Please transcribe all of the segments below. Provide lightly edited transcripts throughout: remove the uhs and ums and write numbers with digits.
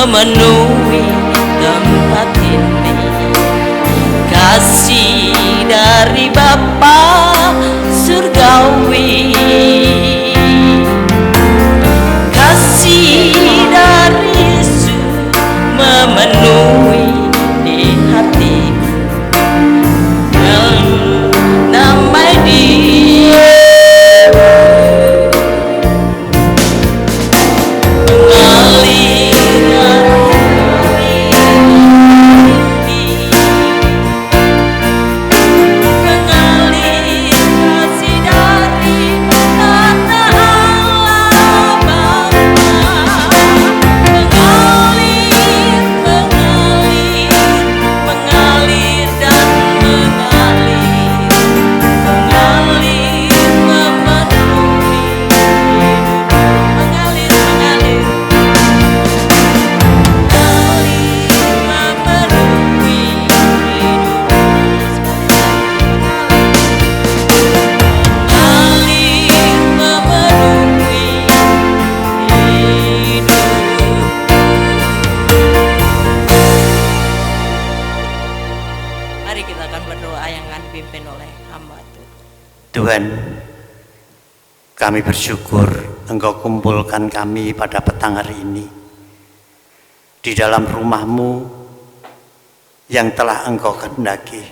memenuhi tempat ini. Kasih dari Bapa surgawi, kasih dari Yesus memenuhi di hatiku. Namai Dia Tuhan, kami bersyukur Engkau kumpulkan kami pada petang hari ini di dalam rumah-Mu yang telah Engkau kehendaki.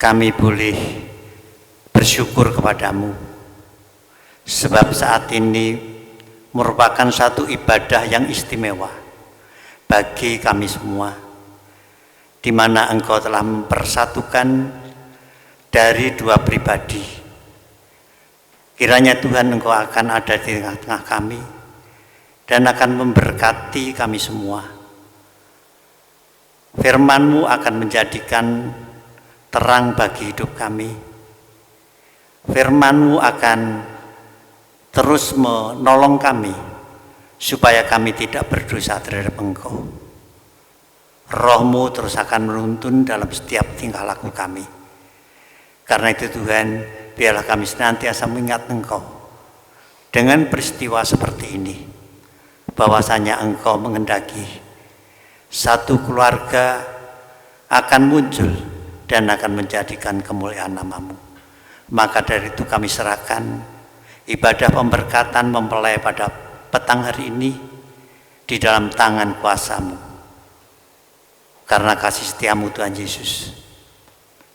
Kami boleh bersyukur kepadamu sebab saat ini merupakan satu ibadah yang istimewa bagi kami semua, di mana Engkau telah mempersatukan dari dua pribadi. Kiranya Tuhan Engkau akan ada di tengah-tengah kami dan akan memberkati kami semua. Firman-Mu akan menjadikan terang bagi hidup kami. Firman-Mu akan terus menolong kami supaya kami tidak berdosa terhadap Engkau. Roh-Mu terus akan menuntun dalam setiap tingkah laku kami. Karena itu Tuhan, biarlah kami senantiasa mengingat Engkau dengan peristiwa seperti ini, bahwasanya Engkau menghendaki satu keluarga akan muncul dan akan menjadikan kemuliaan nama-Mu. Maka dari itu kami serahkan ibadah pemberkatan mempelai pada petang hari ini di dalam tangan kuasa-Mu. Karena kasih setia-Mu Tuhan Yesus,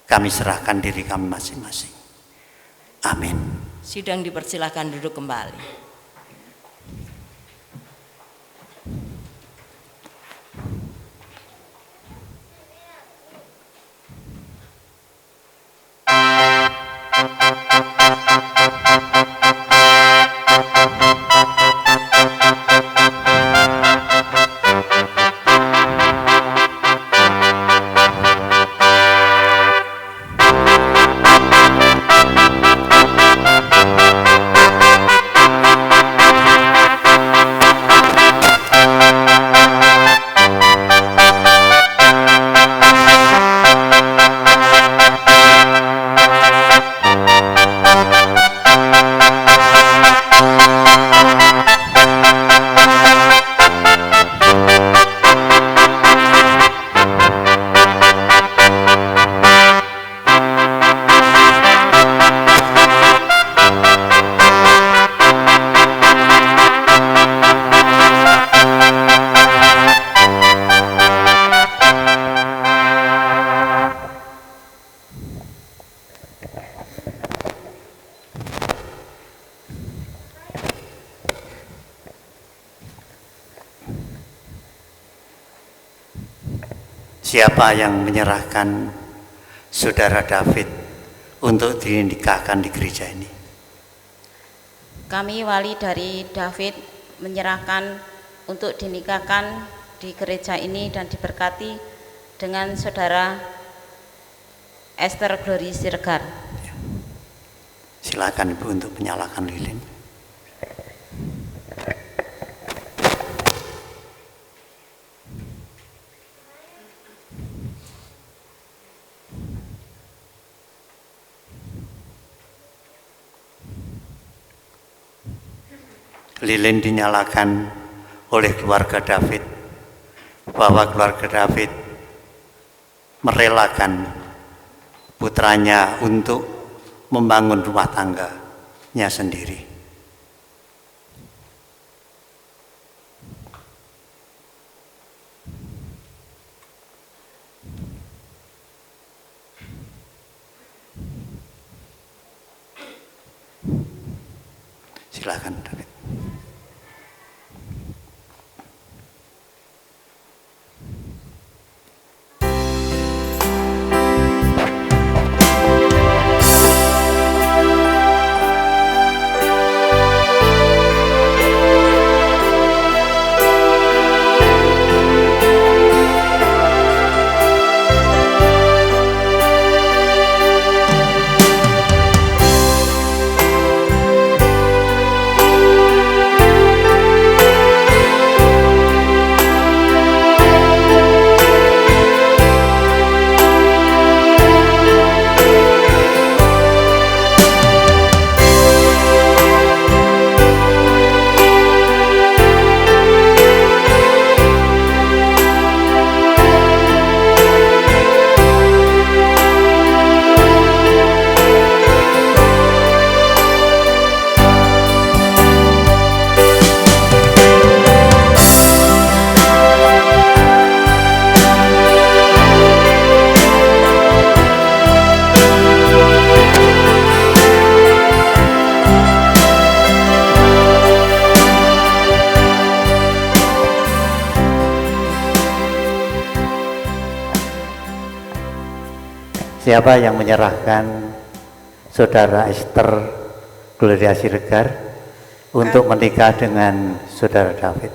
kami serahkan diri kami masing-masing. Amin. Sidang dipersilakan duduk kembali. Siapa yang menyerahkan saudara David untuk dinikahkan di gereja ini? Kami wali dari David menyerahkan untuk dinikahkan di gereja ini dan diberkati dengan saudara Esther Glory Siregar. Silakan Ibu untuk menyalakan lilin. Lilin dinyalakan oleh keluarga David, bahwa keluarga David merelakan putranya untuk membangun rumah tangganya sendiri. Silakan David. Siapa yang menyerahkan Saudara Esther Gloria Siregar untuk menikah dengan Saudara David?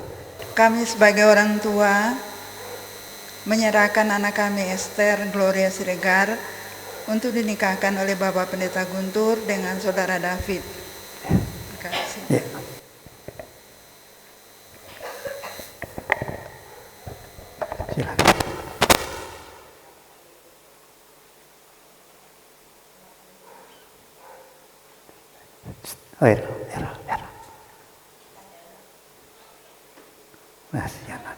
Kami sebagai orang tua menyerahkan anak kami Esther Gloria Siregar untuk dinikahkan oleh Bapak Pendeta Guntur dengan Saudara David. Terima kasih. Ya. Silakan. Era. Masih anak.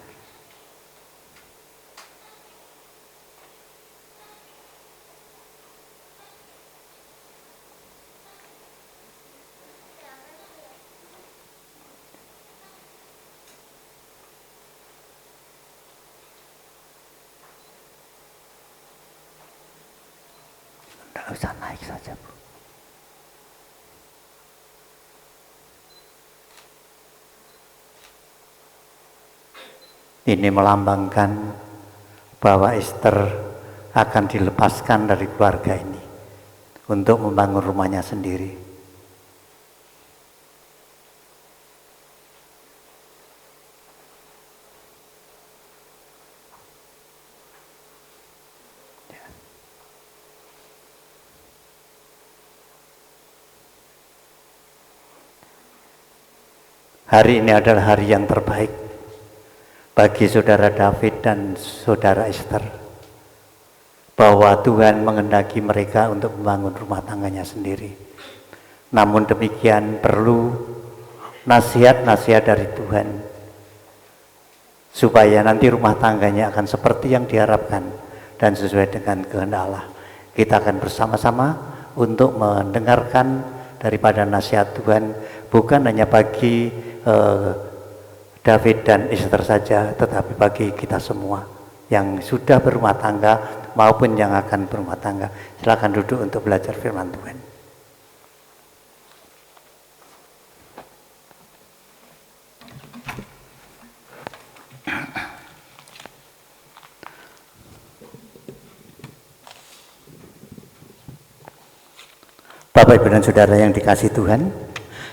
Tidak usah naik saja, Bu. Ini melambangkan bahwa Esther akan dilepaskan dari keluarga ini untuk membangun rumahnya sendiri. Hari ini adalah hari yang terbaik bagi Saudara David dan Saudara Esther, bahwa Tuhan menghendaki mereka untuk membangun rumah tangganya sendiri. Namun demikian perlu nasihat-nasihat dari Tuhan supaya nanti rumah tangganya akan seperti yang diharapkan dan sesuai dengan kehendak Allah. Kita akan bersama-sama untuk mendengarkan daripada nasihat Tuhan, bukan hanya bagi David dan Esther saja, tetapi bagi kita semua yang sudah berumah tangga maupun yang akan berumah tangga. Silakan duduk untuk belajar firman Tuhan. Bapak, Ibu, dan Saudara yang dikasihi Tuhan,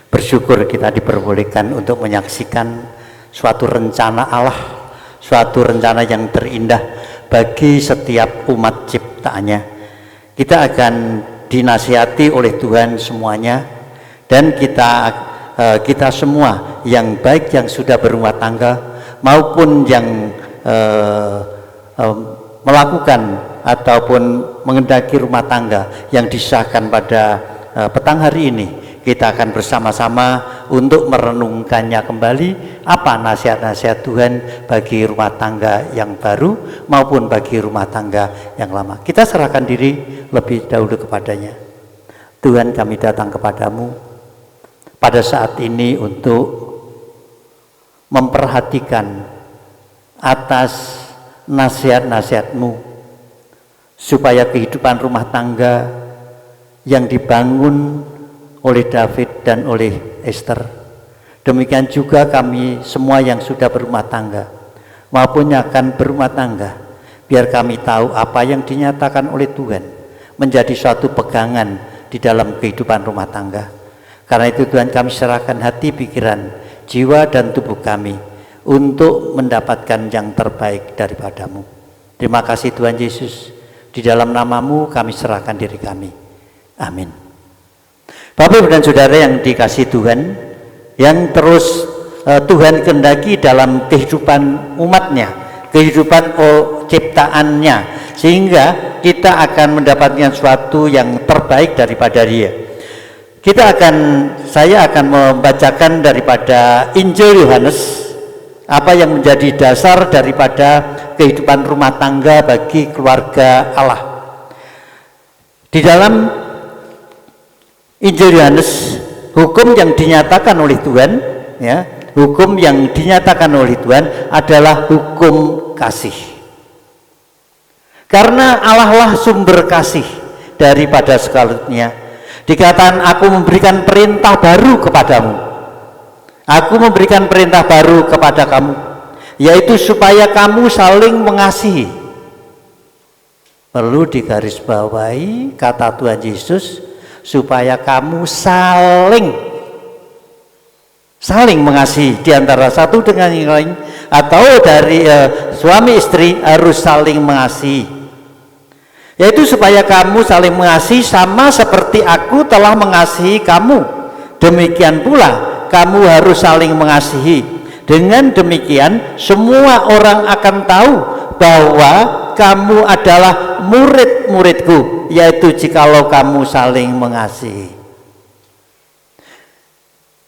bersyukur kita diperbolehkan untuk menyaksikan suatu rencana Allah, suatu rencana yang terindah bagi setiap umat ciptaannya. Kita akan dinasihati oleh Tuhan semuanya, dan kita semua yang baik yang sudah berumah tangga maupun yang melakukan ataupun mengendaki rumah tangga yang disahkan pada petang hari ini, kita akan bersama-sama untuk merenungkannya kembali, apa nasihat-nasihat Tuhan bagi rumah tangga yang baru maupun bagi rumah tangga yang lama. Kita serahkan diri lebih dahulu kepadanya. Tuhan, kami datang kepadamu pada saat ini untuk memperhatikan atas nasihat-nasihat-Mu, supaya kehidupan rumah tangga yang dibangun oleh David dan oleh Esther, demikian juga kami semua yang sudah berumah tangga maupun yang akan berumah tangga, biar kami tahu apa yang dinyatakan oleh Tuhan menjadi suatu pegangan di dalam kehidupan rumah tangga. Karena itu Tuhan, kami serahkan hati, pikiran, jiwa dan tubuh kami untuk mendapatkan yang terbaik daripada-Mu. Terima kasih Tuhan Yesus, di dalam nama-Mu kami serahkan diri kami. Amin. Bapak Ibu dan Saudara yang dikasihi Tuhan, yang terus Tuhan kehendaki dalam kehidupan umatnya, kehidupan ciptaannya, sehingga kita akan mendapatkan sesuatu yang terbaik daripada Dia. Saya akan membacakan daripada Injil Yohanes, apa yang menjadi dasar daripada kehidupan rumah tangga bagi keluarga Allah. Di dalam Injil Yohanes, hukum yang dinyatakan oleh Tuhan, ya, hukum yang dinyatakan oleh Tuhan adalah hukum kasih. Karena Allah lah sumber kasih daripada segalanya. Dikatakan, aku memberikan perintah baru kepadamu. Aku memberikan perintah baru kepada kamu, yaitu supaya kamu saling mengasihi. Perlu digarisbawahi kata Tuhan Yesus, supaya kamu saling mengasihi di antara satu dengan yang lain, atau dari suami istri harus saling mengasihi, yaitu supaya kamu saling mengasihi sama seperti aku telah mengasihi kamu, demikian pula kamu harus saling mengasihi. Dengan demikian semua orang akan tahu bahwa kamu adalah murid-muridku, yaitu jikalau kamu saling mengasihi.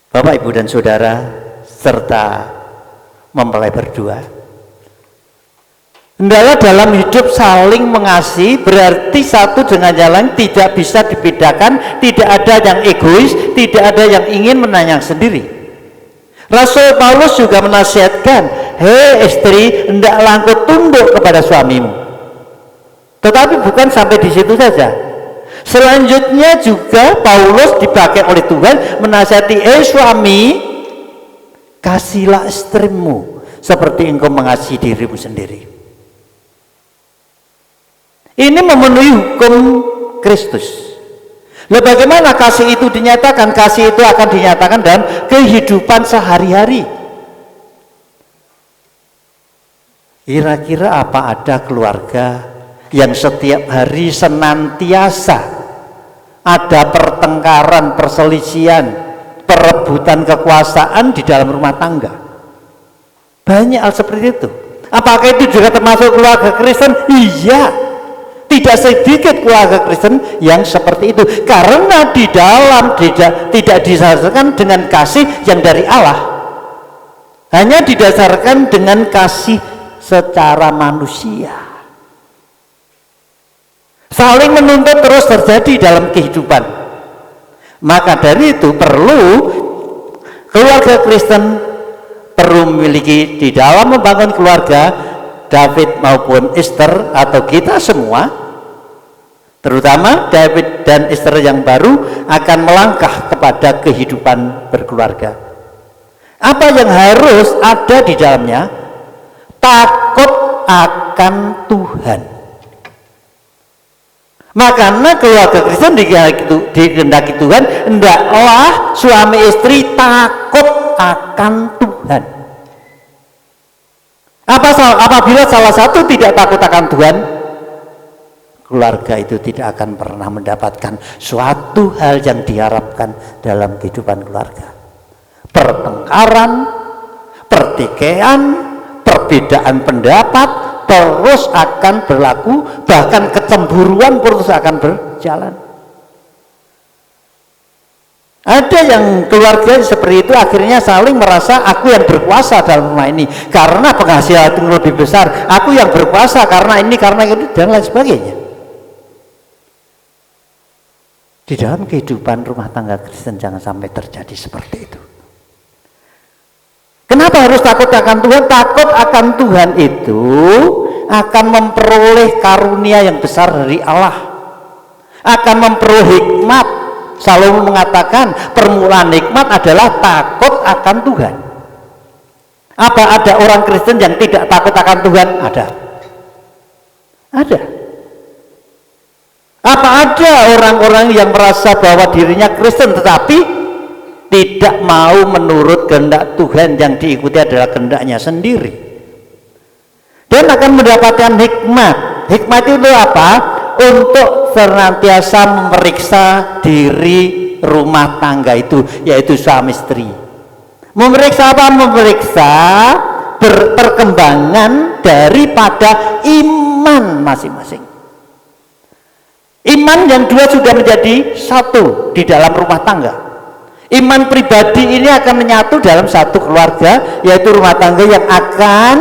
Bapak, Ibu dan Saudara serta mempelai berdua, hendaklah dalam hidup saling mengasihi, berarti satu dengan yang lain tidak bisa dibedakan, tidak ada yang egois, tidak ada yang ingin menanyang sendiri. Rasul Paulus juga menasihatkan, hei istri, hendaklah engkau tunduk kepada suamimu. Tetapi bukan sampai di situ saja. Selanjutnya juga Paulus dipakai oleh Tuhan menasihati, suami, kasihlah istrimu seperti engkau mengasihi dirimu sendiri. Ini memenuhi hukum Kristus. Nah, bagaimana kasih itu dinyatakan? Kasih itu akan dinyatakan dalam kehidupan sehari-hari. Kira-kira apa ada keluarga yang setiap hari senantiasa ada pertengkaran, perselisihan, perebutan kekuasaan di dalam rumah tangga? Banyak hal seperti itu. Apakah itu juga termasuk keluarga Kristen? Iya. Tidak sedikit keluarga Kristen yang seperti itu, karena di dalam tidak didasarkan dengan kasih yang dari Allah, hanya didasarkan dengan kasih secara manusia. Saling menuntut terus terjadi dalam kehidupan. Maka dari itu perlu keluarga Kristen perlu memiliki di dalam membangun keluarga, David maupun Esther atau kita semua, terutama David dan Esther yang baru, akan melangkah kepada kehidupan berkeluarga. Apa yang harus ada di dalamnya? Takut akan Tuhan. Makanya keluarga Kristen dikehendaki Tuhan, hendaklah suami istri takut akan Tuhan. Apabila salah satu tidak takut akan Tuhan, keluarga itu tidak akan pernah mendapatkan suatu hal yang diharapkan dalam kehidupan keluarga. Pertengkaran, pertikaian, perbedaan pendapat terus akan berlaku, bahkan kecemburuan terus akan berjalan. Ada yang keluarga seperti itu akhirnya saling merasa aku yang berkuasa dalam rumah ini karena penghasilan lebih besar, aku yang berkuasa karena ini, karena itu, dan lain sebagainya. Di dalam kehidupan rumah tangga Kristen jangan sampai terjadi seperti itu. Kenapa harus takut akan Tuhan? Takut akan Tuhan itu akan memperoleh karunia yang besar dari Allah, akan memperoleh hikmat. Salomo mengatakan permulaan hikmat adalah takut akan Tuhan. Apa ada orang Kristen yang tidak takut akan Tuhan? Ada. Apa ada orang-orang yang merasa bahwa dirinya Kristen tetapi tidak mau menurut kehendak Tuhan, yang diikuti adalah kehendaknya sendiri, dan akan mendapatkan hikmat. Hikmat itu apa? Untuk senantiasa memeriksa diri rumah tangga itu, yaitu suami istri. Memeriksa apa? Memeriksa perkembangan daripada iman masing-masing. Iman yang dua sudah menjadi satu di dalam rumah tangga. Iman pribadi ini akan menyatu dalam satu keluarga, yaitu rumah tangga yang akan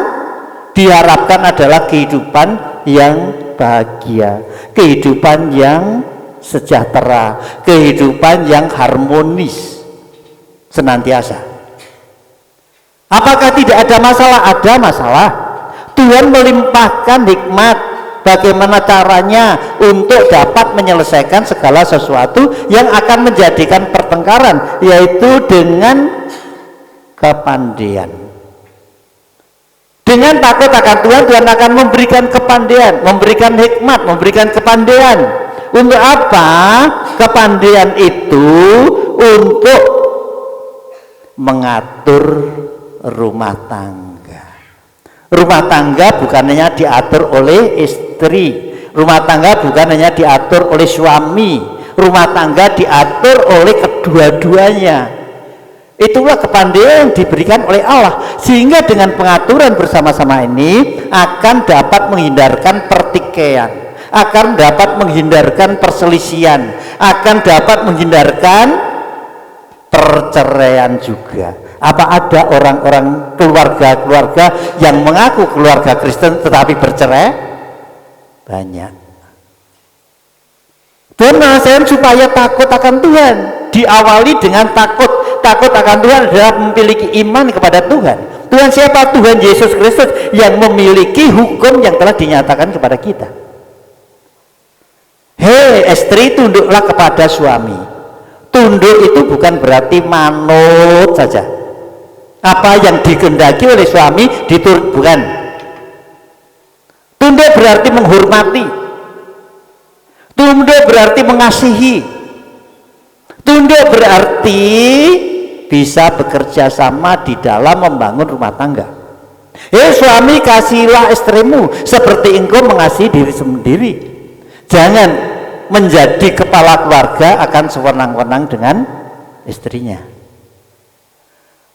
diharapkan adalah kehidupan yang bahagia, kehidupan yang sejahtera, kehidupan yang harmonis senantiasa. Apakah tidak ada masalah? Ada masalah. Tuhan melimpahkan hikmat bagaimana caranya untuk dapat menyelesaikan segala sesuatu yang akan menjadikan pertengkaran, yaitu dengan kepandaian. Dengan takut akan Tuhan, Tuhan akan memberikan kepandaian, memberikan hikmat, memberikan kepandaian. Untuk apa? Kepandaian itu untuk mengatur rumah tangga. Rumah tangga bukan hanya diatur oleh istri, rumah tangga bukan hanya diatur oleh suami, rumah tangga diatur oleh kedua-duanya. Itulah kepandaian yang diberikan oleh Allah, sehingga dengan pengaturan bersama-sama ini akan dapat menghindarkan pertikaian, akan dapat menghindarkan perselisihan, akan dapat menghindarkan perceraian juga. Apa ada orang-orang keluarga-keluarga yang mengaku keluarga Kristen tetapi bercerai? Banyak. Tuhan menasihatkan supaya takut akan Tuhan, diawali dengan takut akan Tuhan adalah memiliki iman kepada Tuhan. Tuhan siapa? Tuhan Yesus Kristus yang memiliki hukum yang telah dinyatakan kepada kita. Hei istri, tunduklah kepada suami. Tunduk itu bukan berarti manut saja. Apa yang dikehendaki oleh suami diturut, bukan. Tunduk berarti menghormati. Tunduk berarti mengasihi. Tunduk berarti bisa bekerja sama di dalam membangun rumah tangga. Suami, kasihilah istrimu seperti engkau mengasihi diri sendiri. Jangan menjadi kepala keluarga akan sewenang-wenang dengan istrinya.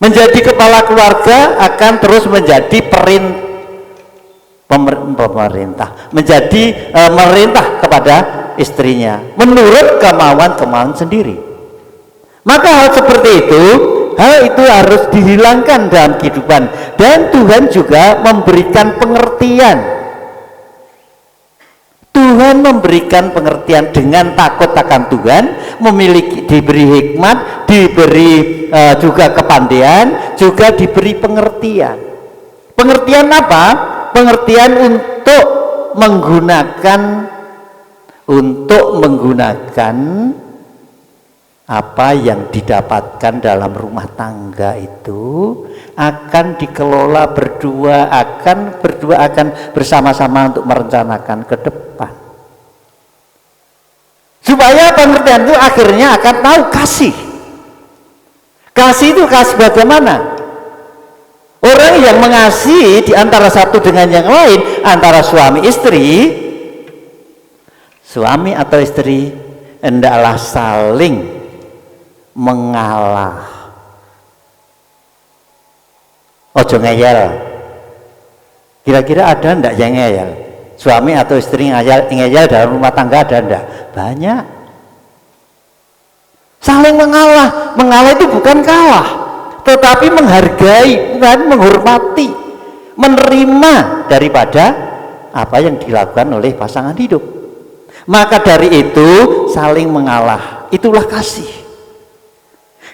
Menjadi kepala keluarga akan terus menjadi pemerintah, menjadi merintah kepada istrinya menurut kemauan sendiri. Maka hal seperti itu, hal itu harus dihilangkan dalam kehidupan, dan Tuhan juga memberikan pengertian. Tuhan memberikan pengertian dengan takut akan Tuhan, diberi hikmat, diberi juga kepandaian, juga diberi pengertian. Pengertian apa? Pengertian untuk menggunakan apa yang didapatkan dalam rumah tangga itu akan dikelola berdua, akan bersama-sama untuk merencanakan ke depan. Supaya pengertian itu akhirnya akan tahu kasih. Kasih itu kasih bagaimana? Orang yang mengasihi di antara satu dengan yang lain, antara suami istri, suami atau istri hendaklah saling mengalah. Ojo ngeyel. Kira-kira ada ndak yang ngeyel? Suami atau istri ngeyel dalam rumah tangga ada ndak? Banyak. Saling mengalah, mengalah itu bukan kalah, tetapi menghargai, bukan menghormati, menerima daripada apa yang dilakukan oleh pasangan hidup. Maka dari itu saling mengalah, itulah kasih.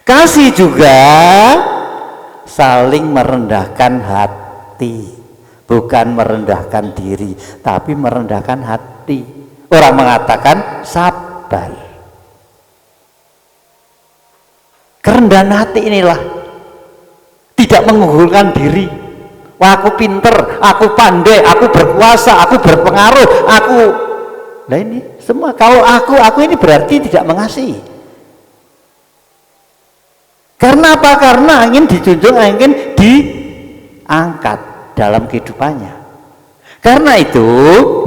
Kasih juga saling merendahkan hati, bukan merendahkan diri, tapi merendahkan hati. Orang mengatakan sabar. Kerendahan hati inilah, tidak mengunggulkan diri. Wah, aku pinter, aku pandai, aku berkuasa, aku berpengaruh, aku. Nah ini semua, kalau aku ini berarti tidak mengasihi. Karena apa? Karena ingin dijunjung, ingin diangkat dalam kehidupannya. Karena itu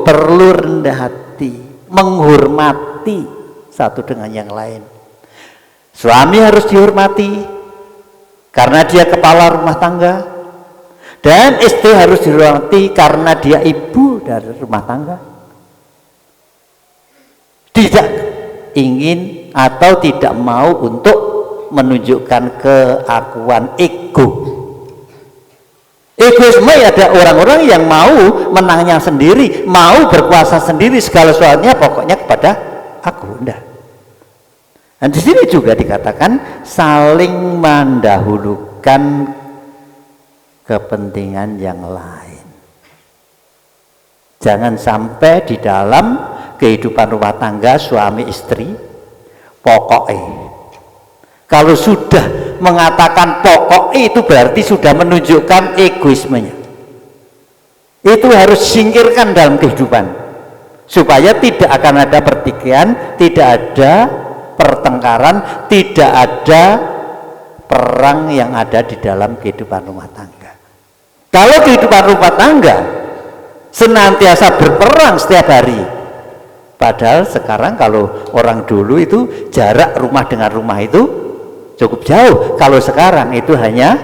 perlu rendah hati, menghormati satu dengan yang lain. Suami harus dihormati karena dia kepala rumah tangga, dan istri harus dihormati karena dia ibu dari rumah tangga. Tidak ingin atau tidak mau untuk menunjukkan keakuan ego. Egoisme ada orang-orang yang mau menangnya sendiri, mau berkuasa sendiri, segala sesuatunya pokoknya kepada aku. Enggak. Dan di sini juga dikatakan saling mendahulukan kepentingan yang lain. Jangan sampai di dalam kehidupan rumah tangga suami istri pokoknya, kalau sudah mengatakan pokoknya itu berarti sudah menunjukkan egoismenya. Itu harus singkirkan dalam kehidupan supaya tidak akan ada pertikaian, tidak ada pertengkaran, tidak ada perang yang ada di dalam kehidupan rumah tangga. Kalau kehidupan rumah tangga senantiasa berperang setiap hari, padahal sekarang kalau orang dulu itu jarak rumah dengan rumah itu cukup jauh, kalau sekarang itu hanya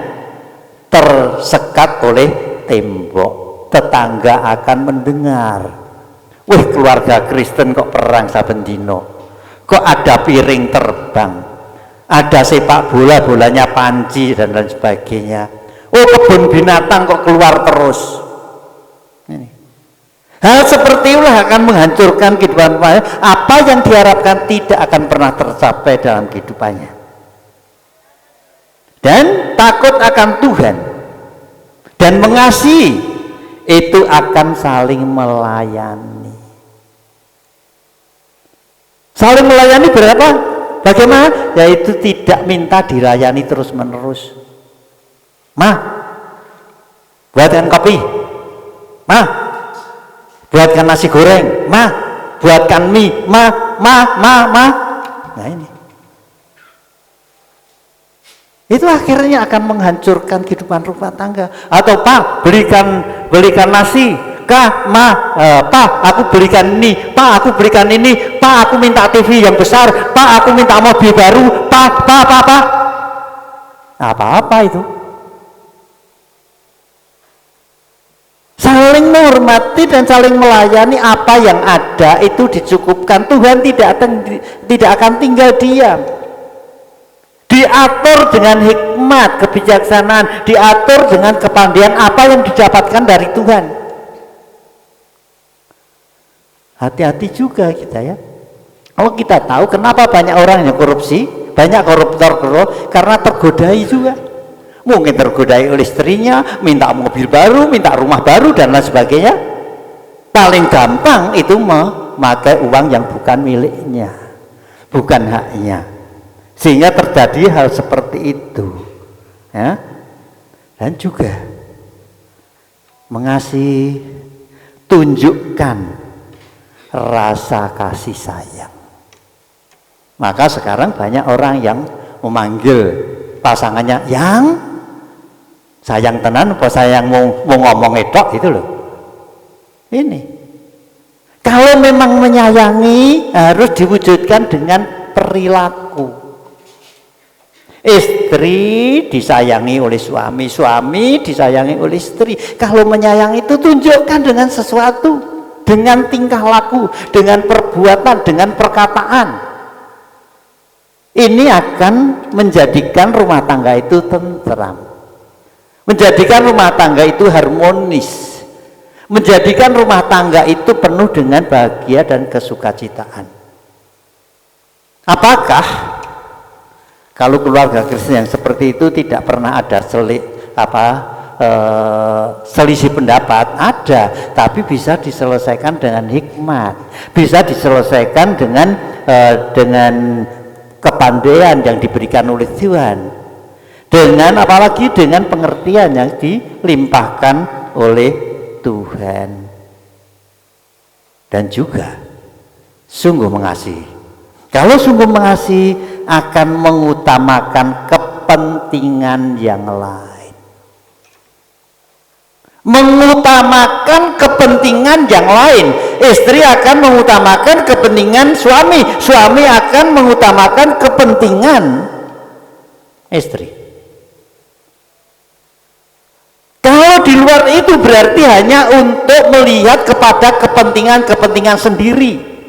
tersekat oleh tembok, tetangga akan mendengar, wih keluarga Kristen kok perang saben dino, kok ada piring terbang, ada sepak bola, bolanya panci dan lain sebagainya, oh kebun binatang kok keluar terus. Ini hal seperti itulah akan menghancurkan kehidupan. Apa yang diharapkan tidak akan pernah tercapai dalam kehidupannya. Dan takut akan Tuhan dan mengasihi itu akan saling melayani. Saling melayani berapa? Bagaimana? Yaitu tidak minta dilayani terus menerus. Ma, buatkan kopi. Ma, buatkan nasi goreng. Ma, buatkan mie. Ma. Nah ini. Itu akhirnya akan menghancurkan kehidupan rumah tangga. Atau Pak, belikan nasi. Kak, Pak, aku belikan ini. Pak, aku belikan ini. Pak, aku minta TV yang besar. Pak, aku minta mobil baru. Pak. Apa-apa itu. Saling menghormati dan saling melayani, apa yang ada itu dicukupkan. Tuhan tidak akan tinggal diam. Diatur dengan hikmat, kebijaksanaan, diatur dengan kepandaian apa yang didapatkan dari Tuhan. Hati-hati juga kita ya. Kalau kita tahu kenapa banyak orang yang korupsi, banyak koruptor karena tergodai juga. Mungkin tergodai oleh istrinya, minta mobil baru, minta rumah baru dan lain sebagainya. Paling gampang itu memakai uang yang bukan miliknya, bukan haknya. Sehingga terjadi hal seperti itu ya. Dan juga mengasihi, tunjukkan rasa kasih sayang. Maka sekarang banyak orang yang memanggil pasangannya yang sayang tenan, apa sayang mau ngomong edok itu loh. Ini kalau memang menyayangi harus diwujudkan dengan perilaku. Istri disayangi oleh suami, suami disayangi oleh istri. Kalau menyayangi itu tunjukkan dengan sesuatu, dengan tingkah laku, dengan perbuatan, dengan perkataan. Ini akan menjadikan rumah tangga itu tentram, menjadikan rumah tangga itu harmonis, menjadikan rumah tangga itu penuh dengan bahagia dan kesukacitaan. Apakah kalau keluarga Kristen yang seperti itu tidak pernah ada selisih pendapat? Ada, tapi bisa diselesaikan dengan hikmat, bisa diselesaikan dengan kepandaian yang diberikan oleh Tuhan, dengan apalagi dengan pengertian yang dilimpahkan oleh Tuhan, dan juga sungguh mengasihi. Kalau sungguh mengasihi akan mengutamakan kepentingan yang lain, mengutamakan kepentingan yang lain. Istri akan mengutamakan kepentingan suami, suami akan mengutamakan kepentingan istri. Kalau di luar itu berarti hanya untuk melihat kepada kepentingan-kepentingan sendiri.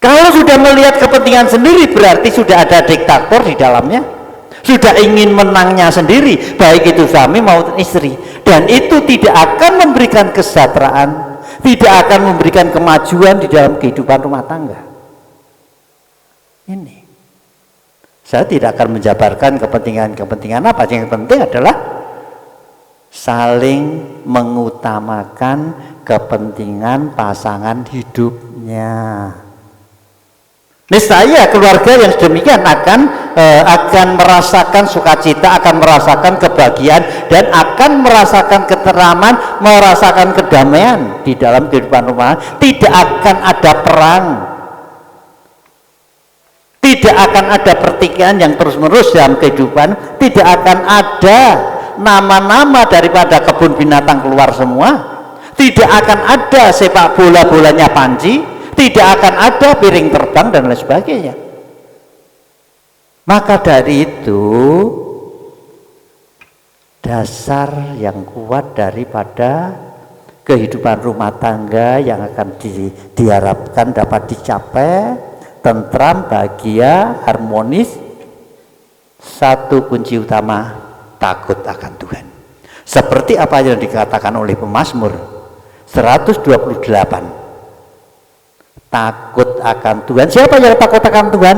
Kalau sudah melihat kepentingan sendiri berarti sudah ada diktator di dalamnya, sudah ingin menangnya sendiri, baik itu suami maupun istri, dan itu tidak akan memberikan kesejahteraan, tidak akan memberikan kemajuan di dalam kehidupan rumah tangga. Ini saya tidak akan menjabarkan kepentingan apa, yang penting adalah saling mengutamakan kepentingan pasangan hidupnya. Niscaya keluarga yang demikian akan merasakan sukacita, akan merasakan kebahagiaan, dan akan merasakan keteraman, merasakan kedamaian di dalam kehidupan rumah. Tidak akan ada perang, tidak akan ada pertikaian yang terus-menerus dalam kehidupan, tidak akan ada nama-nama daripada kebun binatang keluar semua, tidak akan ada sepak bola-bolanya Panji, tidak akan ada piring terbang dan lain sebagainya. Maka dari itu dasar yang kuat daripada kehidupan rumah tangga yang akan diharapkan dapat dicapai tentram, bahagia, harmonis, satu kunci utama, takut akan Tuhan. Seperti apa yang dikatakan oleh pemazmur 128, takut akan Tuhan. Siapa yang takut akan Tuhan?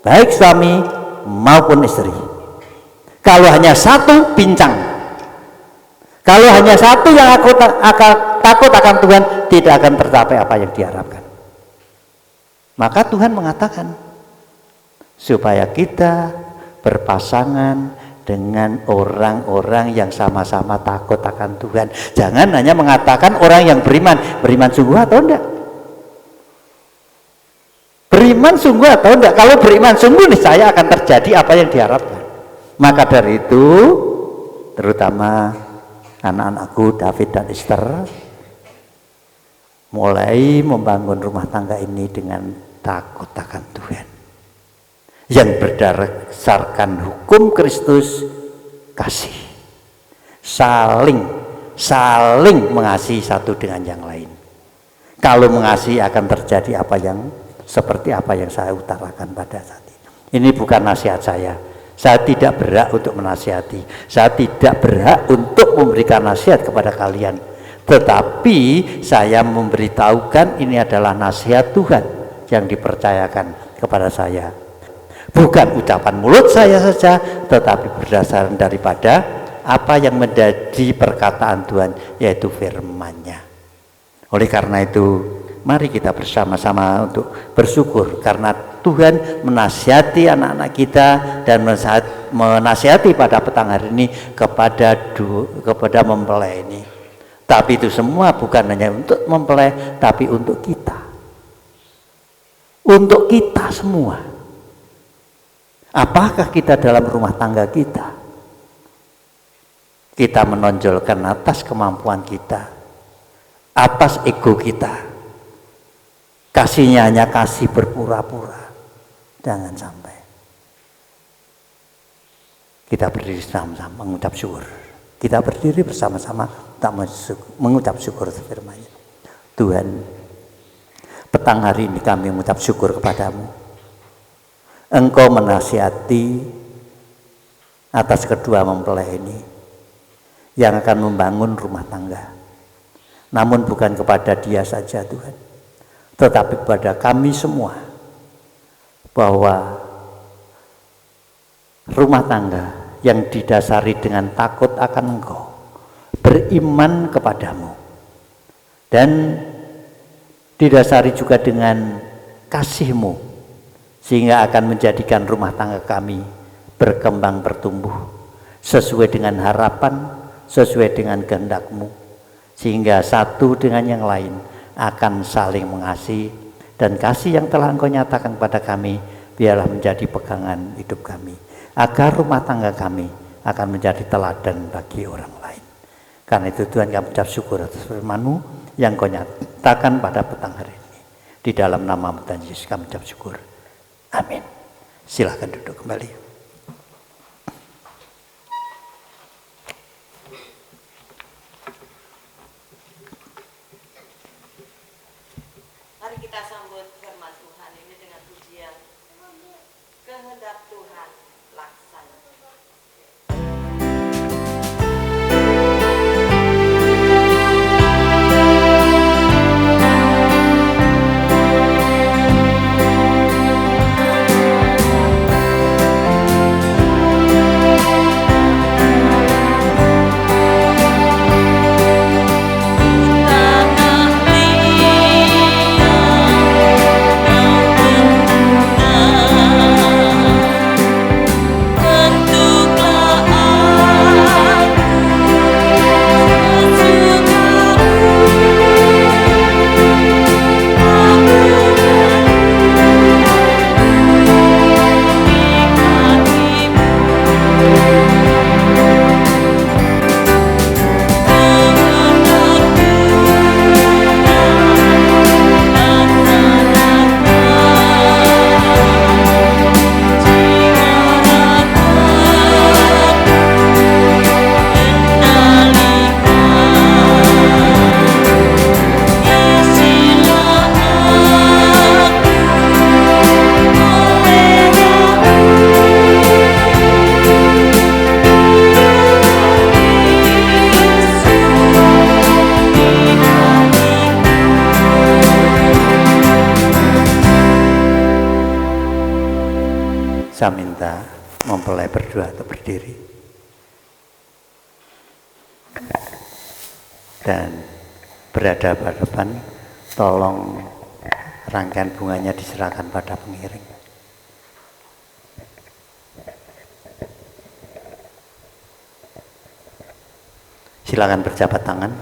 Baik suami maupun istri. Kalau hanya satu, pincang. Kalau hanya satu yang takut akan Tuhan, tidak akan tercapai apa yang diharapkan. Maka Tuhan mengatakan supaya kita berpasangan dengan orang-orang yang sama-sama takut akan Tuhan. Jangan hanya mengatakan orang yang beriman sungguh atau enggak. Beriman sungguh atau enggak? Kalau beriman sungguh niscaya akan terjadi apa yang diharapkan. Maka dari itu, terutama anak-anakku David dan Esther mulai membangun rumah tangga ini dengan takut akan Tuhan, yang berdasarkan hukum Kristus, kasih, saling mengasihi satu dengan yang lain. Kalau mengasihi akan terjadi seperti apa yang saya utarakan pada saat ini. Ini bukan nasihat saya tidak berhak untuk menasihati, saya tidak berhak untuk memberikan nasihat kepada kalian, tetapi saya memberitahukan ini adalah nasihat Tuhan yang dipercayakan kepada saya. Bukan ucapan mulut saya saja, tetapi berdasarkan daripada apa yang menjadi perkataan Tuhan, yaitu firman-Nya. Oleh karena itu, mari kita bersama-sama untuk bersyukur karena Tuhan menasihati anak-anak kita dan menasihati pada petang hari ini kepada mempelai ini. Tapi itu semua bukan hanya untuk mempelai, tapi untuk kita. Untuk kita semua. Apakah kita dalam rumah tangga kita menonjolkan atas kemampuan kita, atas ego kita, kasihnya hanya kasih berpura-pura? Jangan sampai. Kita berdiri sama-sama mengucap syukur. Kita berdiri bersama-sama tak mengucap syukur firman-Nya. Tuhan, Petang hari ini kami mengucap syukur kepadamu. Engkau menasihati atas kedua mempelai ini yang akan membangun rumah tangga. Namun bukan kepada dia saja Tuhan, tetapi kepada kami semua, bahwa rumah tangga yang didasari dengan takut akan Engkau, beriman kepadamu, dan didasari juga dengan kasih-Mu, sehingga akan menjadikan rumah tangga kami berkembang bertumbuh sesuai dengan harapan, sesuai dengan kehendak-Mu, sehingga satu dengan yang lain akan saling mengasihi, dan kasih yang telah Engkau nyatakan kepada kami biarlah menjadi pegangan hidup kami, agar rumah tangga kami akan menjadi teladan bagi orang lain. Karena itu Tuhan, kami ucap syukur atas firman-Mu yang Kau nyatakan pada petang hari ini. Di dalam nama Tuhan Yesus kami ucap syukur. Amin. Silahkan duduk kembali. Mari kita sambut firman Tuhan ini dengan pujian. Kehendak Tuhan laksana. Saya minta mempelai berdua atau berdiri, dan berada pada depan. Tolong rangkaian bunganya diserahkan pada pengiring. Silakan berjabat tangan.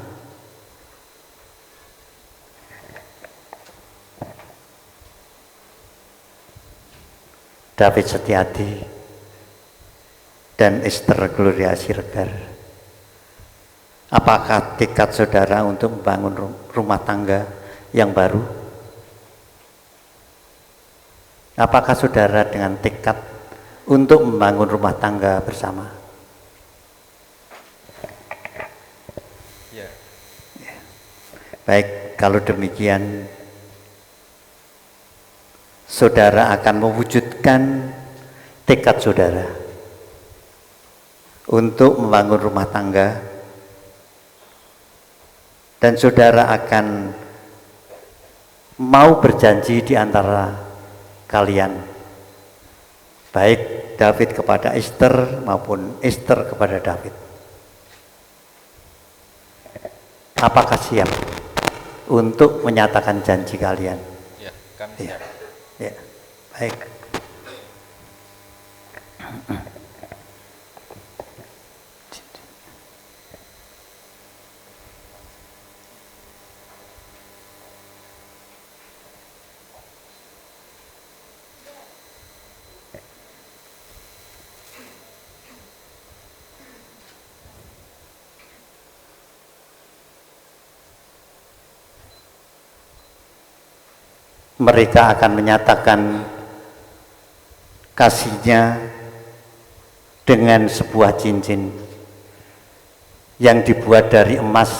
David Setiadi dan Esther Gloria Siregar, apakah tekad saudara untuk membangun rumah tangga yang baru? Apakah saudara dengan tekad untuk membangun rumah tangga bersama? Ya. Baik, kalau demikian saudara akan mewujudkan tekad saudara untuk membangun rumah tangga, dan saudara akan mau berjanji di antara kalian, baik David kepada Esther maupun Esther kepada David. Apakah siap untuk menyatakan janji kalian? Ya, kami siap. Ya, baik. Mereka akan menyatakan kasihnya dengan sebuah cincin yang dibuat dari emas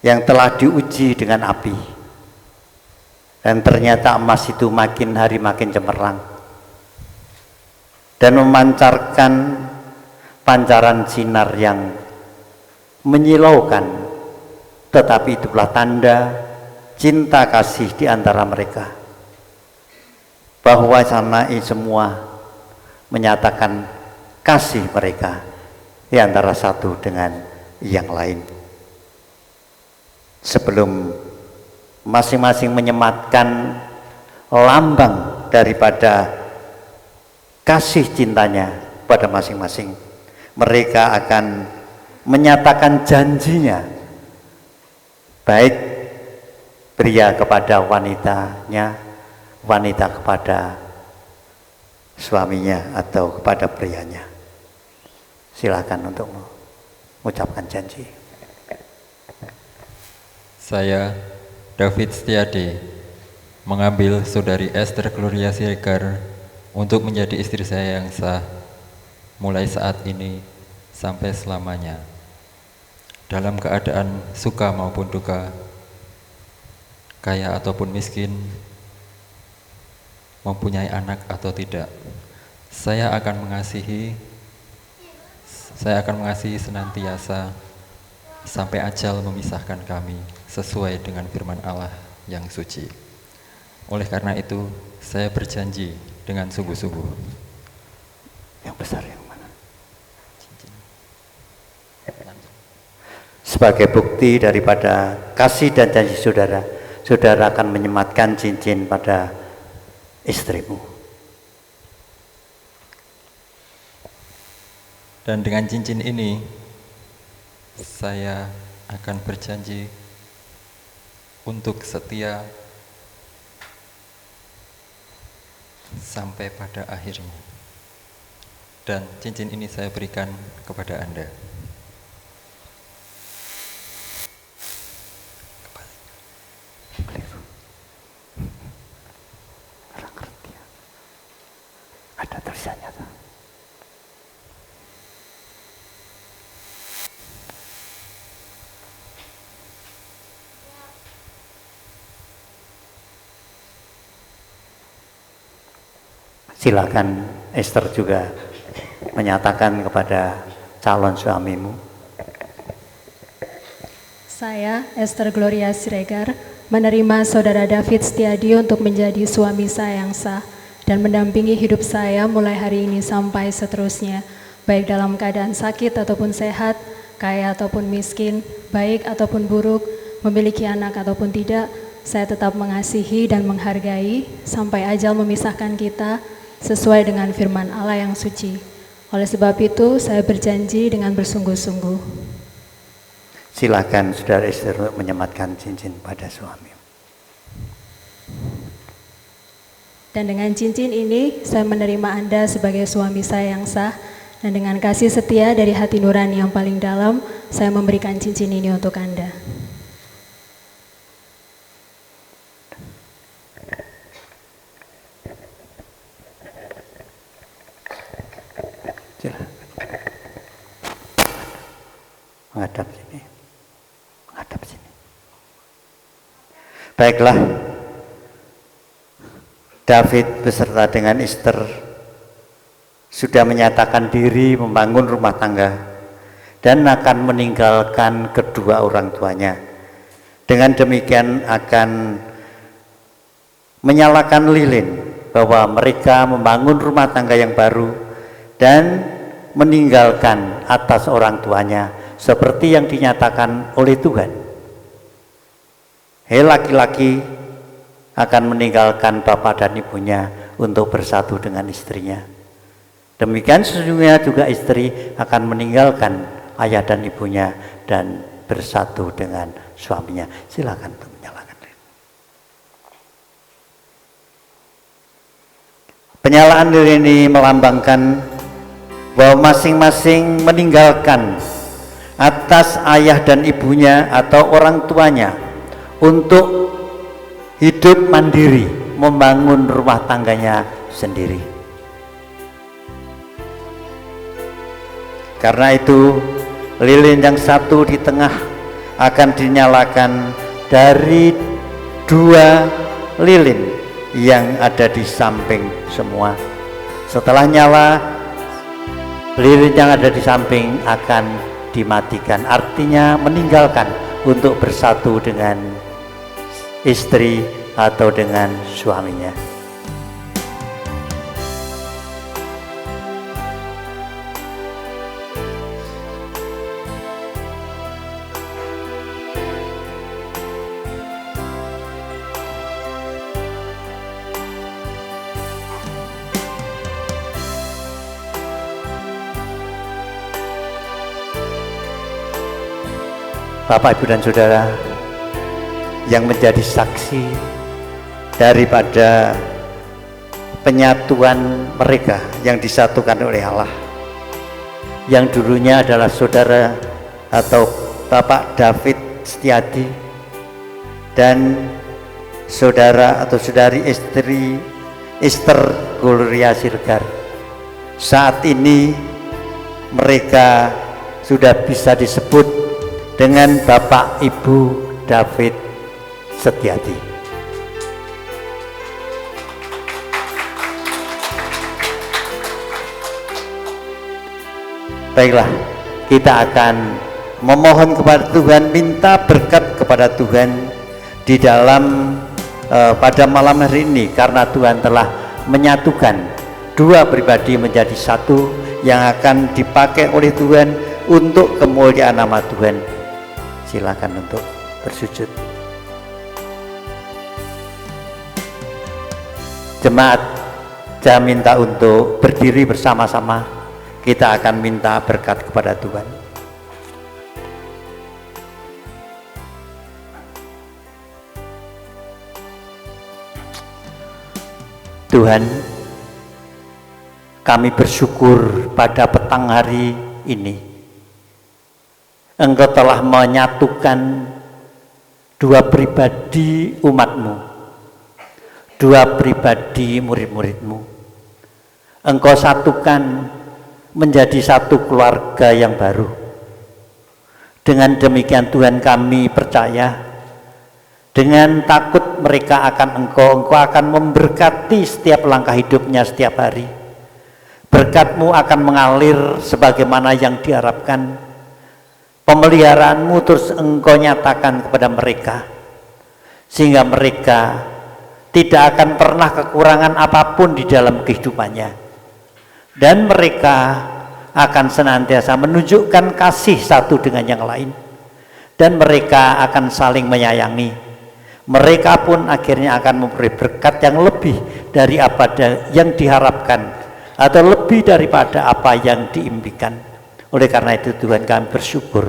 yang telah diuji dengan api. Dan ternyata emas itu makin hari makin cemerlang dan memancarkan pancaran sinar yang menyilaukan, tetapi itulah tanda cinta kasih di antara mereka, bahwa sanai semua menyatakan kasih mereka di antara satu dengan yang lain. Sebelum masing-masing menyematkan lambang daripada kasih cintanya pada masing-masing, mereka akan menyatakan janjinya, baik pria kepada wanitanya, wanita kepada suaminya atau kepada prianya. Silakan untuk mengucapkan janji. Saya, David Setiadi, mengambil saudari Esther Gloria Siregar untuk menjadi istri saya yang sah mulai saat ini sampai selamanya, dalam keadaan suka maupun duka, kaya ataupun miskin, mempunyai anak atau tidak. Saya akan mengasihi senantiasa sampai ajal memisahkan kami, sesuai dengan firman Allah yang suci. Oleh karena itu, saya berjanji dengan sungguh-sungguh. Yang besar yang mana? Sebagai bukti daripada kasih dan janji saudara, saudara akan menyematkan cincin pada istrimu. Dan dengan cincin ini, saya akan berjanji untuk setia sampai pada akhirnya. Dan cincin ini saya berikan kepada Anda. Ada tulisannya tuh. Silakan Esther juga menyatakan kepada calon suamimu. Saya, Esther Gloria Siregar, menerima saudara David Setiadi untuk menjadi suami saya yang sah dan mendampingi hidup saya mulai hari ini sampai seterusnya, baik dalam keadaan sakit ataupun sehat, kaya ataupun miskin, baik ataupun buruk, memiliki anak ataupun tidak. Saya tetap mengasihi dan menghargai sampai ajal memisahkan kita, sesuai dengan firman Allah yang suci. Oleh sebab itu, saya berjanji dengan bersungguh-sungguh. Silakan saudara Esther menyematkan cincin pada suami. Dan dengan cincin ini, saya menerima Anda sebagai suami saya yang sah, dan dengan kasih setia dari hati nurani yang paling dalam, saya memberikan cincin ini untuk Anda. Menghadap sini. Menghadap sini. Baiklah. David beserta dengan Esther sudah menyatakan diri membangun rumah tangga dan akan meninggalkan kedua orang tuanya. Dengan demikian akan menyalakan lilin bahwa mereka membangun rumah tangga yang baru dan meninggalkan atas orang tuanya seperti yang dinyatakan oleh Tuhan. Hei laki-laki akan meninggalkan bapak dan ibunya untuk bersatu dengan istrinya. Demikian sesungguhnya juga istri akan meninggalkan ayah dan ibunya dan bersatu dengan suaminya. Silakan untuk menyalakan. Penyalaan lilin ini melambangkan bahwa masing-masing meninggalkan atas ayah dan ibunya atau orang tuanya untuk hidup mandiri, membangun rumah tangganya sendiri. Karena itu, lilin yang satu di tengah akan dinyalakan dari dua lilin yang ada di samping semua. Setelah nyala, lilin yang ada di samping akan dimatikan, artinya meninggalkan untuk bersatu dengan istri atau dengan suaminya. Bapak, Ibu, dan Saudara yang menjadi saksi daripada penyatuan mereka yang disatukan oleh Allah, yang dulunya adalah saudara atau Bapak David Setiadi dan saudara atau saudari istri Esther Gloria Siregar. Saat ini mereka sudah bisa disebut dengan Bapak Ibu David Setiadi. Baiklah, kita akan memohon kepada Tuhan, minta berkat kepada Tuhan di dalam pada malam hari ini, karena Tuhan telah menyatukan dua pribadi menjadi satu yang akan dipakai oleh Tuhan untuk kemuliaan nama Tuhan. Silakan untuk bersujud. Jemaat, saya minta untuk berdiri bersama-sama. Kita akan minta berkat kepada Tuhan. Tuhan, kami bersyukur pada petang hari ini Engkau telah menyatukan dua pribadi umat-Mu, dua pribadi murid-murid-Mu. Engkau satukan menjadi satu keluarga yang baru. Dengan demikian Tuhan, kami percaya dengan takut mereka akan Engkau akan memberkati setiap langkah hidupnya setiap hari. Berkat-Mu akan mengalir sebagaimana yang diharapkan. Pemeliharaanmu terus Engkau nyatakan kepada mereka, sehingga mereka tidak akan pernah kekurangan apapun di dalam kehidupannya, dan mereka akan senantiasa menunjukkan kasih satu dengan yang lain, dan mereka akan saling menyayangi. Mereka pun akhirnya akan memberi berkat yang lebih dari apa yang diharapkan atau lebih daripada apa yang diimpikan. Oleh karena itu Tuhan, kami bersyukur,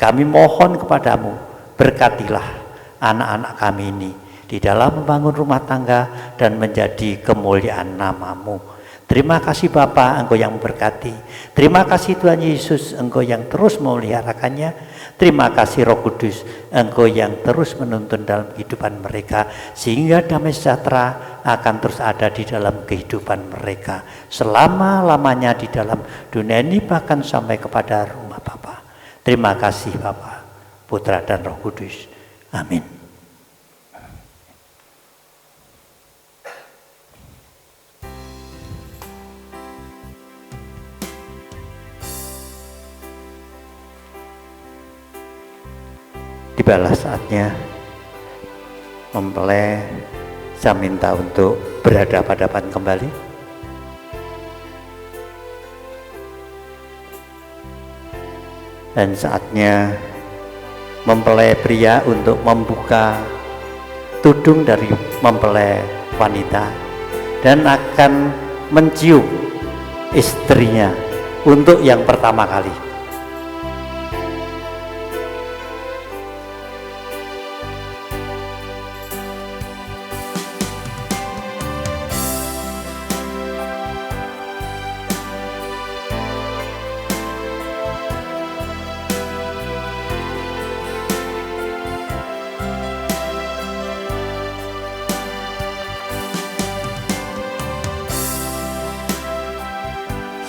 kami mohon kepadamu, berkatilah anak-anak kami ini di dalam membangun rumah tangga dan menjadi kemuliaan nama-Mu. Terima kasih Bapa, Engkau yang memberkati. Terima kasih Tuhan Yesus, Engkau yang terus memeliharakannya. Terima kasih Roh Kudus, Engkau yang terus menuntun dalam kehidupan mereka, sehingga damai sejahtera akan terus ada di dalam kehidupan mereka selama-lamanya di dalam dunia ini, bahkan sampai kepada rumah Bapa. Terima kasih Bapa, Putra dan Roh Kudus. Amin. Tibalah saatnya mempelai, saya minta untuk berhadapan-hadapan kembali. Dan saatnya mempelai pria untuk membuka tudung dari mempelai wanita dan akan mencium istrinya untuk yang pertama kali.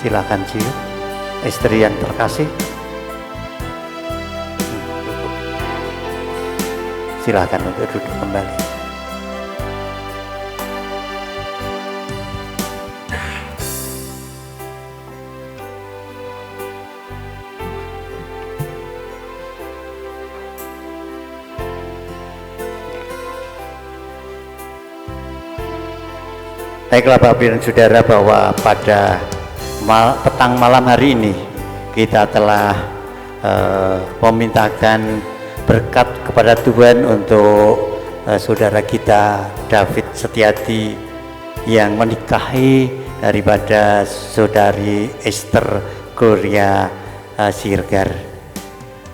Silakan cium istri yang terkasih. Silakan untuk duduk kembali. Baiklah Bapak dan Saudara, bahwa pada petang malam hari ini kita telah memintakan berkat kepada Tuhan untuk saudara kita David Setiadi yang menikahi daripada saudari Esther Gloria Siregar.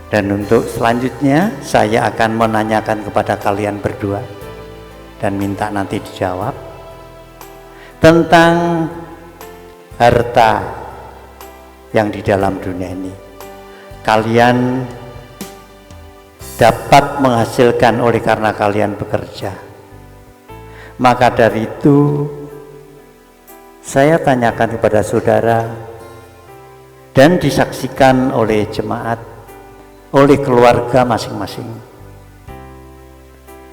Dan untuk selanjutnya saya akan menanyakan kepada kalian berdua dan minta nanti dijawab tentang harta yang di dalam dunia ini. Kalian dapat menghasilkan oleh karena kalian bekerja. Maka dari itu saya tanyakan kepada saudara dan disaksikan oleh jemaat, oleh keluarga masing-masing.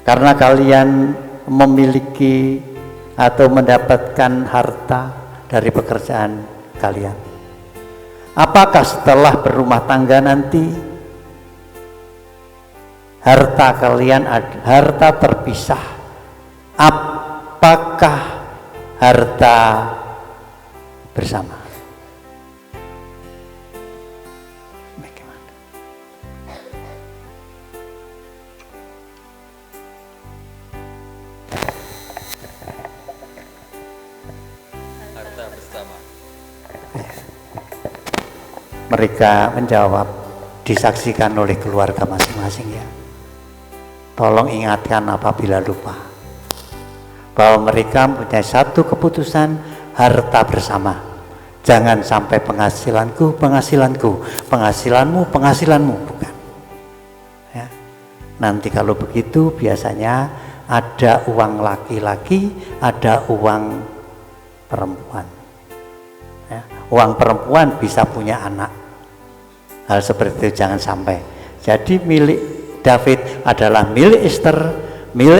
Karena kalian memiliki atau mendapatkan harta dari pekerjaan kalian. Apakah setelah berumah tangga nanti harta kalian harta terpisah? Apakah harta bersama? Mereka menjawab, disaksikan oleh keluarga masing-masing ya. Tolong ingatkan apabila lupa bahwa mereka mempunyai satu keputusan, harta bersama. Jangan sampai penghasilanku, penghasilanmu, bukan. Ya. Nanti kalau begitu biasanya ada uang laki-laki, ada uang perempuan. Ya. Uang perempuan bisa punya anak. Hal seperti itu jangan sampai. Jadi milik David adalah milik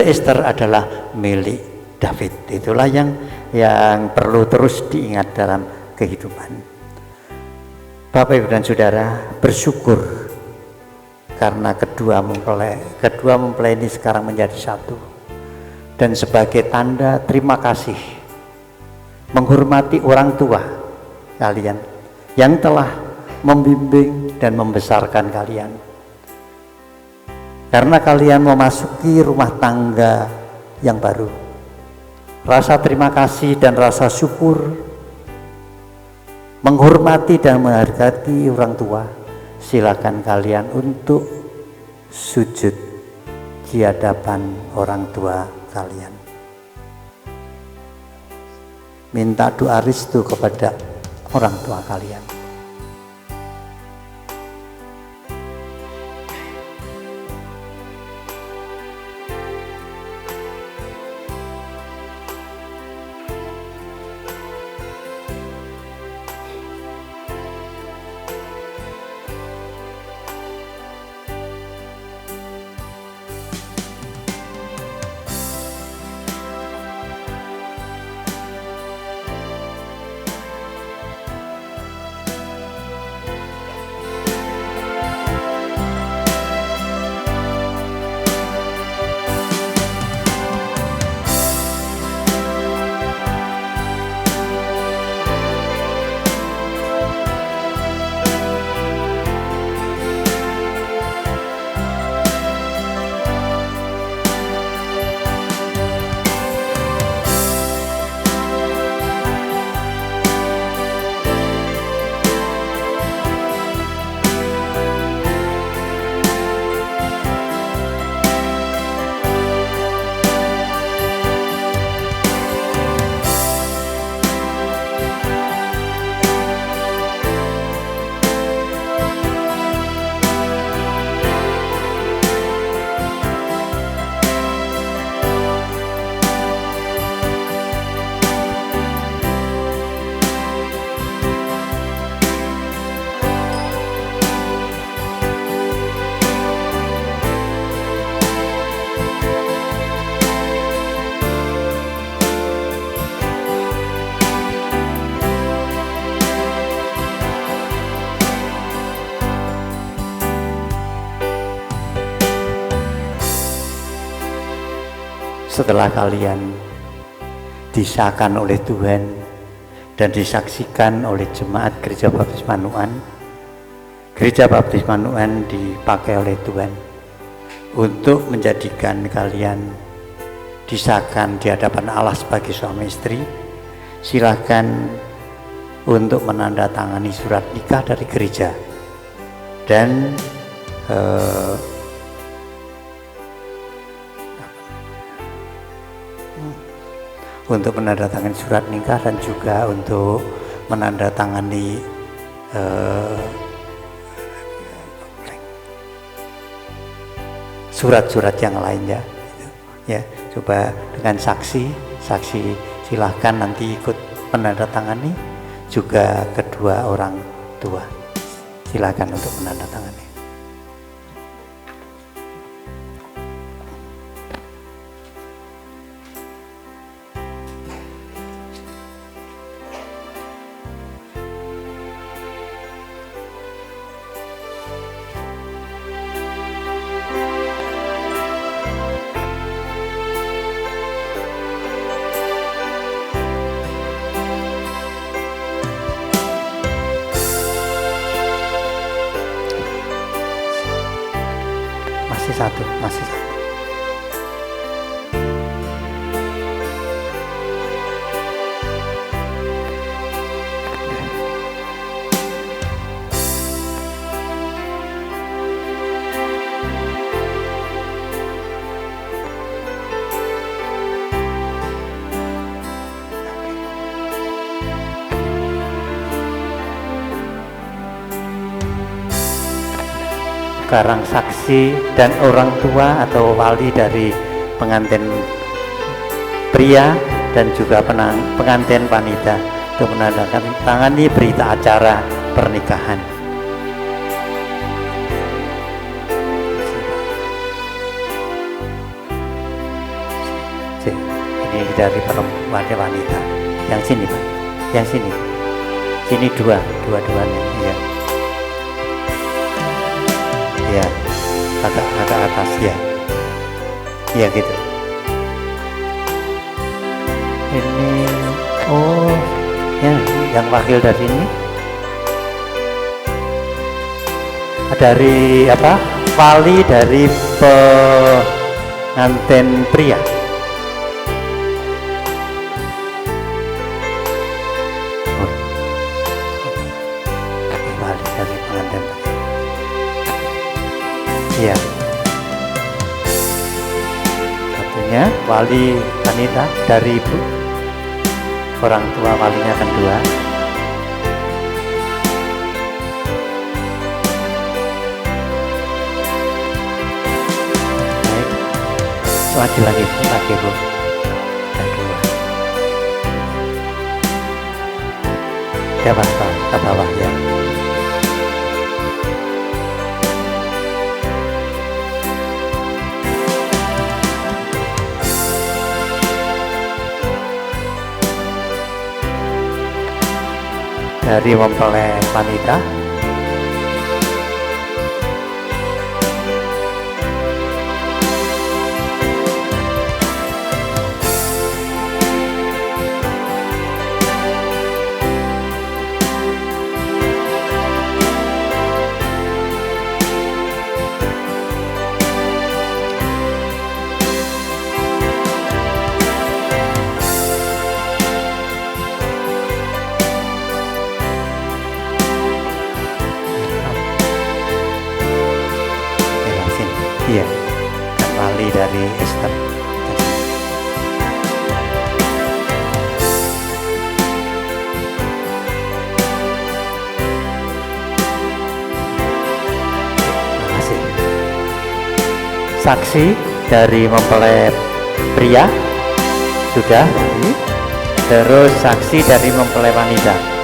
Esther adalah milik David. Itulah yang perlu terus diingat dalam kehidupan. Bapak Ibu dan Saudara, bersyukur karena kedua mempelai ini sekarang menjadi satu. Dan sebagai tanda terima kasih, menghormati orang tua kalian yang telah membimbing dan membesarkan kalian. Karena kalian memasuki rumah tangga yang baru, rasa terima kasih dan rasa syukur, menghormati dan menghargai orang tua, silakan kalian untuk sujud di hadapan orang tua kalian. Minta doa restu kepada orang tua kalian. Setelah kalian disahkan oleh Tuhan dan disaksikan oleh jemaat Gereja Baptis Manuan. Gereja Baptis Manuan dipakai oleh Tuhan untuk menjadikan kalian disahkan di hadapan Allah sebagai suami istri. Silakan untuk menandatangani surat nikah dari gereja dan untuk menandatangani surat nikah dan juga untuk menandatangani surat-surat yang lainnya. Ya, coba dengan saksi silahkan nanti ikut menandatangani, juga kedua orang tua silahkan untuk menandatangani. Masih satu. Sekarang saksi dan orang tua atau wali dari pengantin pria dan juga pengantin wanita untuk menandatangani berita acara pernikahan. Ini dari perempuan wanita. Yang sini Pak, yang sini. Sini dua-duanya. Ya. Ya, agak atas ya. Ya gitu. Ini ya yang wakil dari ini dari apa? Wali dari pengantin pria. Wali dari pengantin pria. Iya. Satunya wali wanita dari ibu, orang tua walinya kan dua. Baik, maju lagi bu, dan dua. Ya Pak, ke bawah ya. Dari mempelai wanita, iya, kan wali dari Esther. Terima kasih. Saksi dari mempelai pria sudah, terus saksi dari mempelai wanita.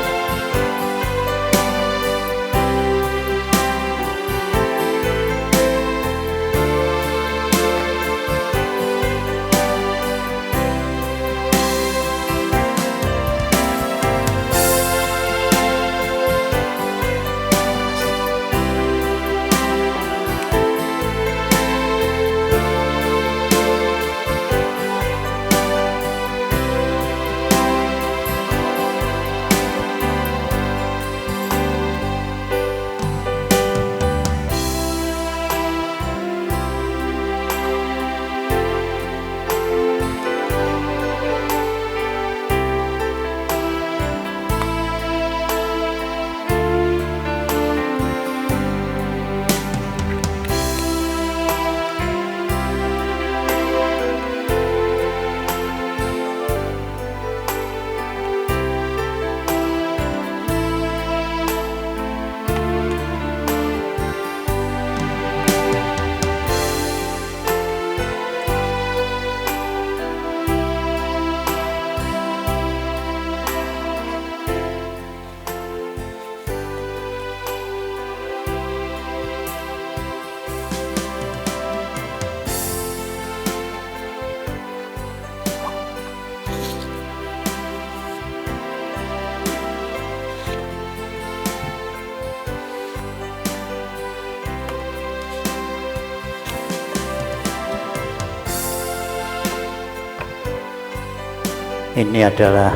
Ini adalah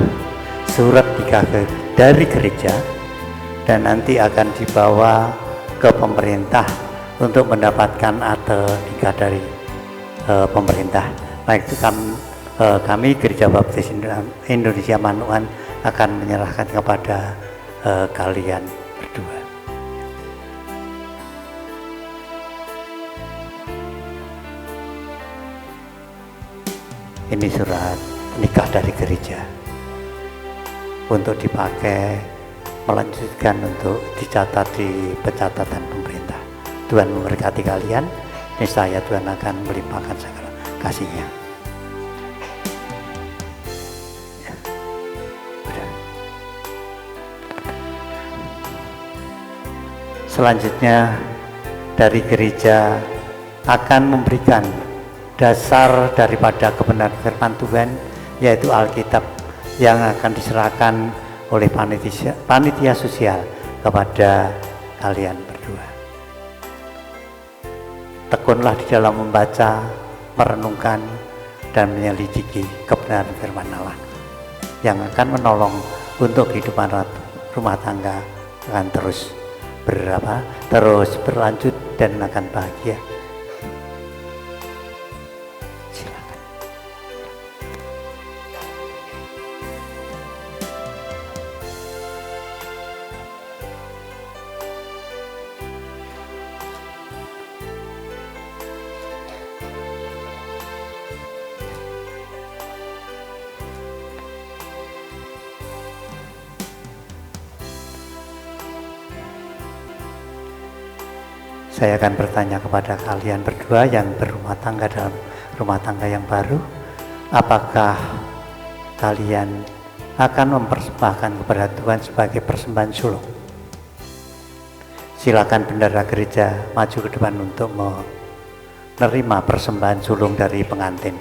surat nikah dari gereja dan nanti akan dibawa ke pemerintah untuk mendapatkan akte nikah dari pemerintah. Nah itu kami Gereja Baptis Indonesia Manukan akan menyerahkan kepada kalian berdua. Ini surat nikah dari gereja untuk dipakai melanjutkan untuk dicatat di pencatatan pemerintah. Tuhan memberkati kalian, niscaya Tuhan akan melimpahkan segala kasih-Nya. Selanjutnya dari gereja akan memberikan dasar daripada kebenaran firman Tuhan, yaitu Alkitab, yang akan diserahkan oleh panitia sosial kepada kalian berdua. Tekunlah di dalam membaca, merenungkan, dan menyelidiki kebenaran firman Allah yang akan menolong untuk kehidupan rumah tangga akan terus berlanjut dan akan bahagia. Silakan. Saya akan bertanya kepada kalian berdua yang berumah tangga dalam rumah tangga yang baru, apakah kalian akan mempersembahkan kepada Tuhan sebagai persembahan sulung? Silakan bendahara gereja maju ke depan untuk menerima persembahan sulung dari pengantin.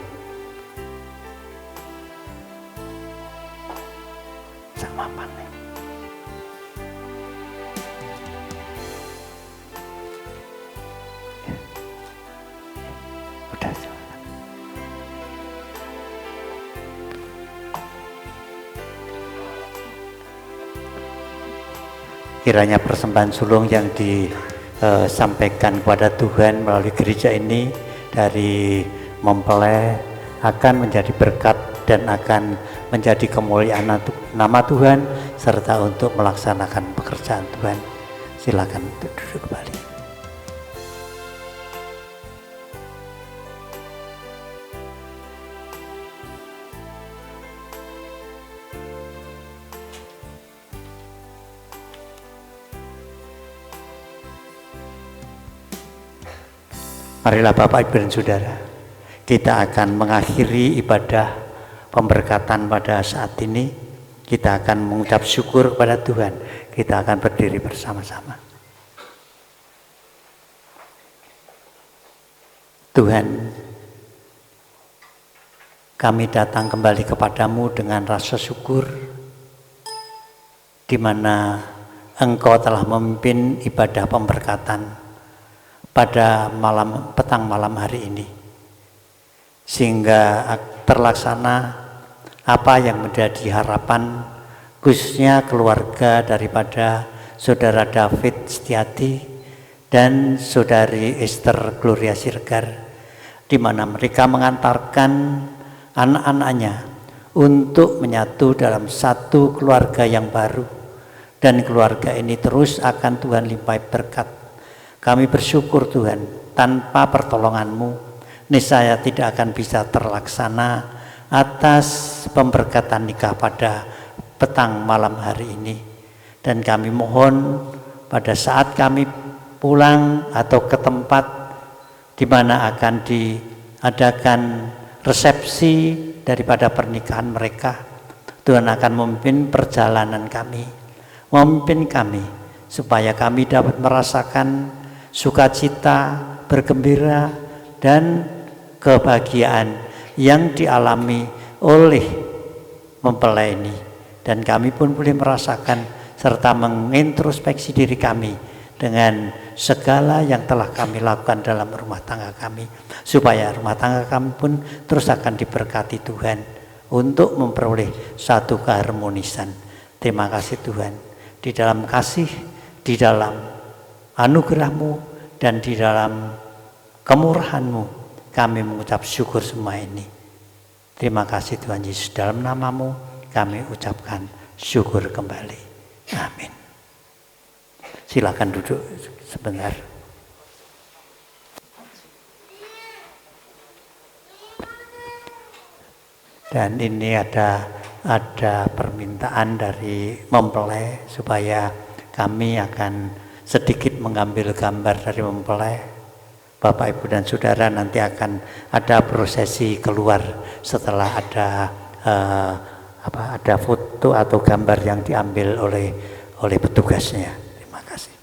Sama panen. Kiranya persembahan sulung yang disampaikan kepada Tuhan melalui gereja ini dari mempelai akan menjadi berkat dan akan menjadi kemuliaan nama Tuhan serta untuk melaksanakan pekerjaan Tuhan. Silakan duduk kembali. Marilah Bapak Ibu dan Saudara, kita akan mengakhiri ibadah pemberkatan pada saat ini. Kita akan mengucap syukur kepada Tuhan. Kita akan berdiri bersama-sama. Tuhan, kami datang kembali kepadamu dengan rasa syukur, di mana Engkau telah memimpin ibadah pemberkatan pada petang malam hari ini, sehingga terlaksana apa yang menjadi harapan khususnya keluarga daripada Saudara David Setiadi dan Saudari Esther Gloria Siregar, di mana mereka mengantarkan anak-anaknya untuk menyatu dalam satu keluarga yang baru, dan keluarga ini terus akan Tuhan limpahi berkat. Kami bersyukur Tuhan, tanpa pertolongan-Mu niscaya tidak akan bisa terlaksana atas pemberkatan nikah pada petang malam hari ini. Dan kami mohon pada saat kami pulang atau ke tempat di mana akan diadakan resepsi daripada pernikahan mereka, Tuhan akan memimpin perjalanan kami, memimpin kami supaya kami dapat merasakan sukacita, bergembira, dan kebahagiaan yang dialami oleh mempelai ini. Dan kami pun boleh merasakan serta mengintrospeksi diri kami dengan segala yang telah kami lakukan dalam rumah tangga kami, supaya rumah tangga kami pun terus akan diberkati Tuhan untuk memperoleh satu keharmonisan. Terima kasih Tuhan, di dalam kasih, di dalam anugerah-Mu, dan di dalam kemurahan-Mu kami mengucap syukur semua ini. Terima kasih Tuhan Yesus, dalam nama-Mu kami ucapkan syukur kembali. Amin. Silakan duduk sebentar. Dan ini ada permintaan dari mempelai supaya kami akan sedikit mengambil gambar dari mempelai. Bapak, Ibu, dan Saudara, nanti akan ada prosesi keluar setelah ada foto atau gambar yang diambil oleh petugasnya. Terima kasih.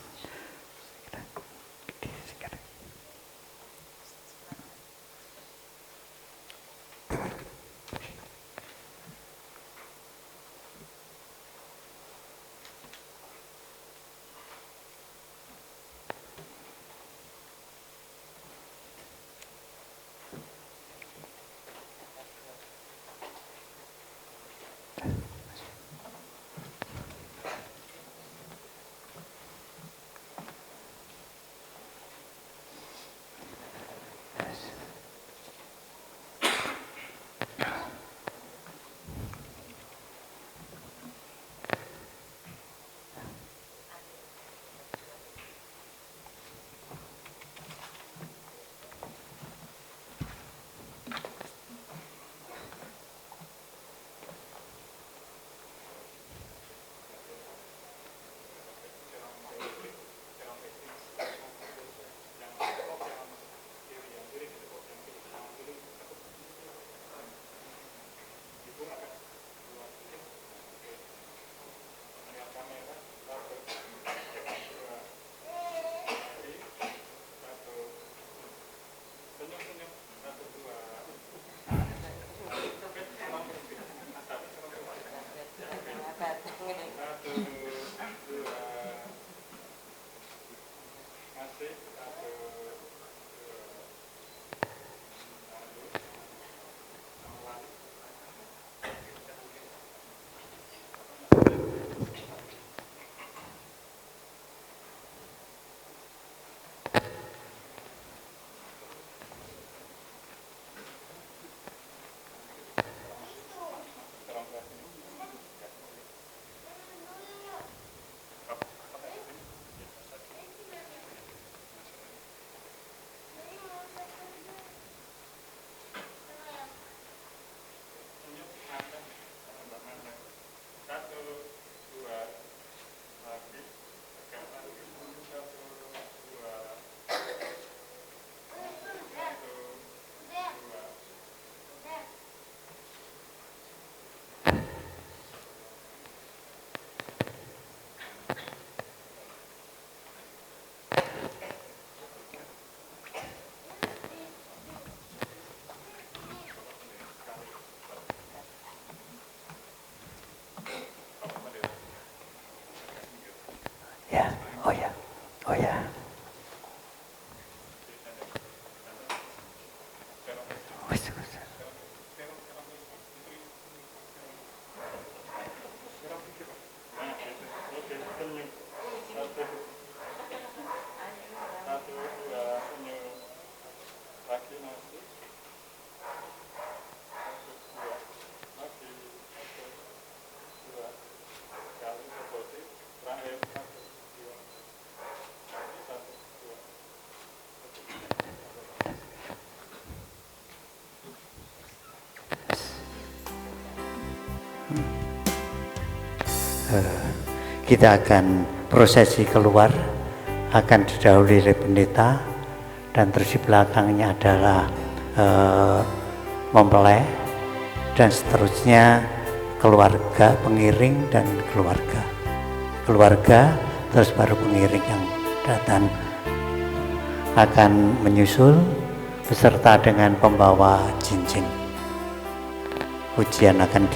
Oh ya. Kita akan prosesi keluar, akan didahului oleh pendeta, dan terus di belakangnya adalah mempelai, dan seterusnya keluarga, pengiring, dan keluarga, terus baru pengiring yang datang akan menyusul beserta dengan pembawa cincin. Ujian akan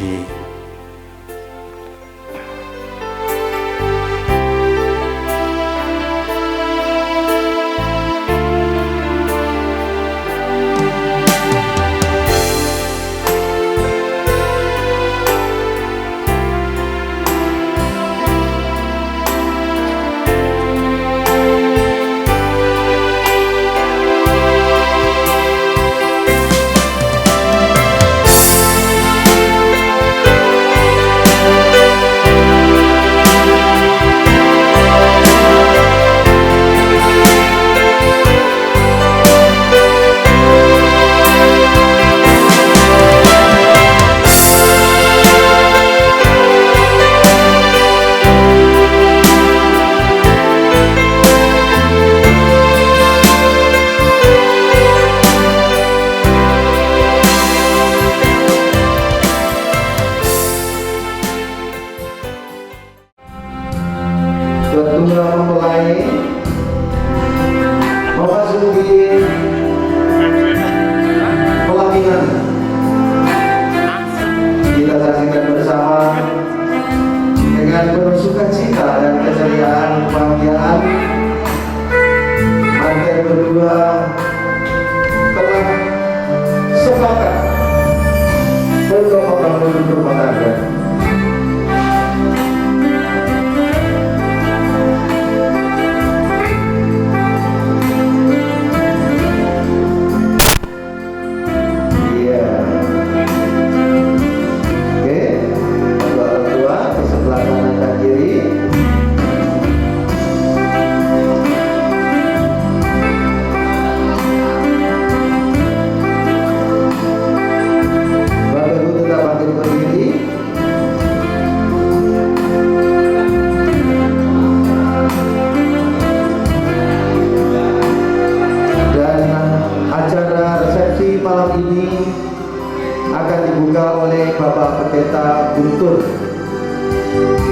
Guntur.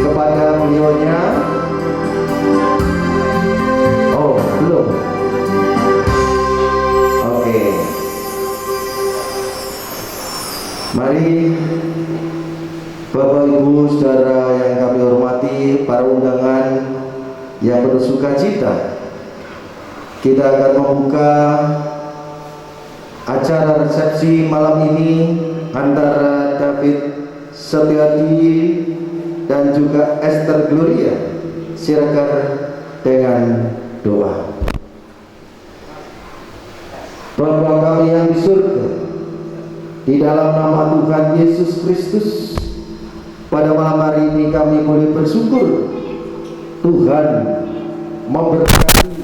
Kepada beliaunya, oh belum, oke. Mari Bapak Ibu Saudara yang kami hormati, para undangan yang bersuka cita, kita akan membuka acara resepsi malam ini antara David Setiadi dan juga Esther Gloria Siregar dengan doa. Bapa kami yang di surga, di dalam nama Tuhan Yesus Kristus, pada malam hari ini kami boleh bersyukur Tuhan memberkati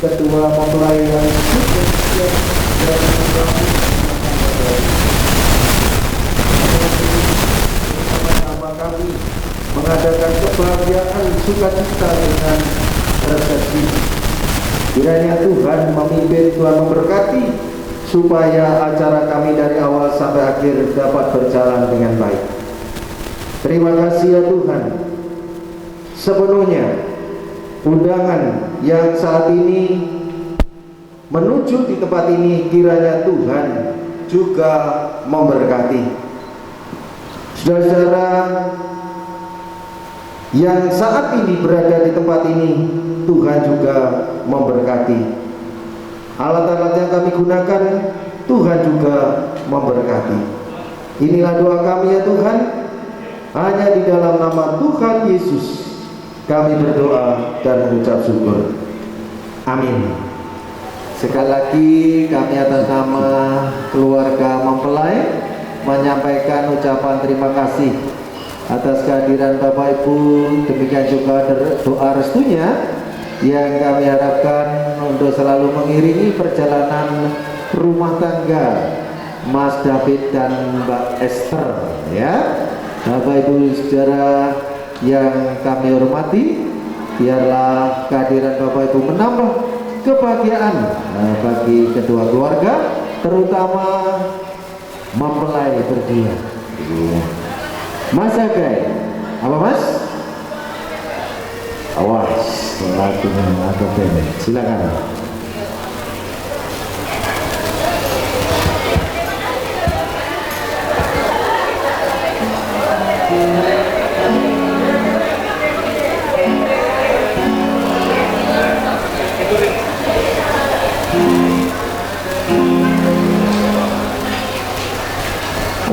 kedua mempelai yang sukses dan bersama kami mengadakan kebahagiaan sukacita dengan resepsi. Kiranya Tuhan memimpin, Tuhan memberkati supaya acara kami dari awal sampai akhir dapat berjalan dengan baik. Terima kasih ya Tuhan. Sepenuhnya undangan yang saat ini menuju di tempat ini, kiranya Tuhan juga memberkati. Saudara-saudara yang saat ini berada di tempat ini, Tuhan juga memberkati. Alat-alat yang kami gunakan, Tuhan juga memberkati. Inilah doa kami ya Tuhan. Hanya di dalam nama Tuhan Yesus kami berdoa dan mengucap syukur. Amin. Sekali lagi kami atas nama keluarga mempelai menyampaikan ucapan terima kasih atas kehadiran Bapak Ibu. Demikian juga doa restunya yang kami harapkan untuk selalu mengiringi perjalanan rumah tangga Mas David dan Mbak Esther ya. Bapak Ibu saudara yang kami hormati, biarlah kehadiran Bapak Ibu menambah kebahagiaan bagi kedua keluarga, terutama mempelai berdua. Mas Agai, apa Mas? Awas, lagunya atau band. Silakan.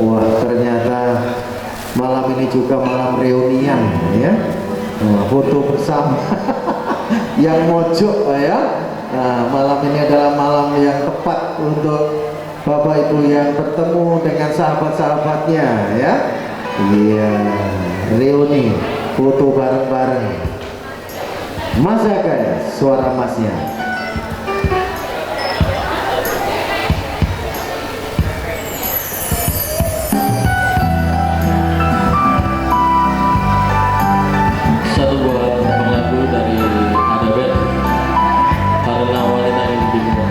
Wah, ternyata malam ini juga malam reunian ya. Foto bersama yang mojok ya. Nah, malam ini adalah malam yang tepat untuk Bapak Ibu yang bertemu dengan sahabat-sahabatnya ya. Iya, reuni, foto bareng-bareng. Mas Agai, suara masnya. Satu buah lagu dari Ada Band, Karena Wanita Yang Bingung.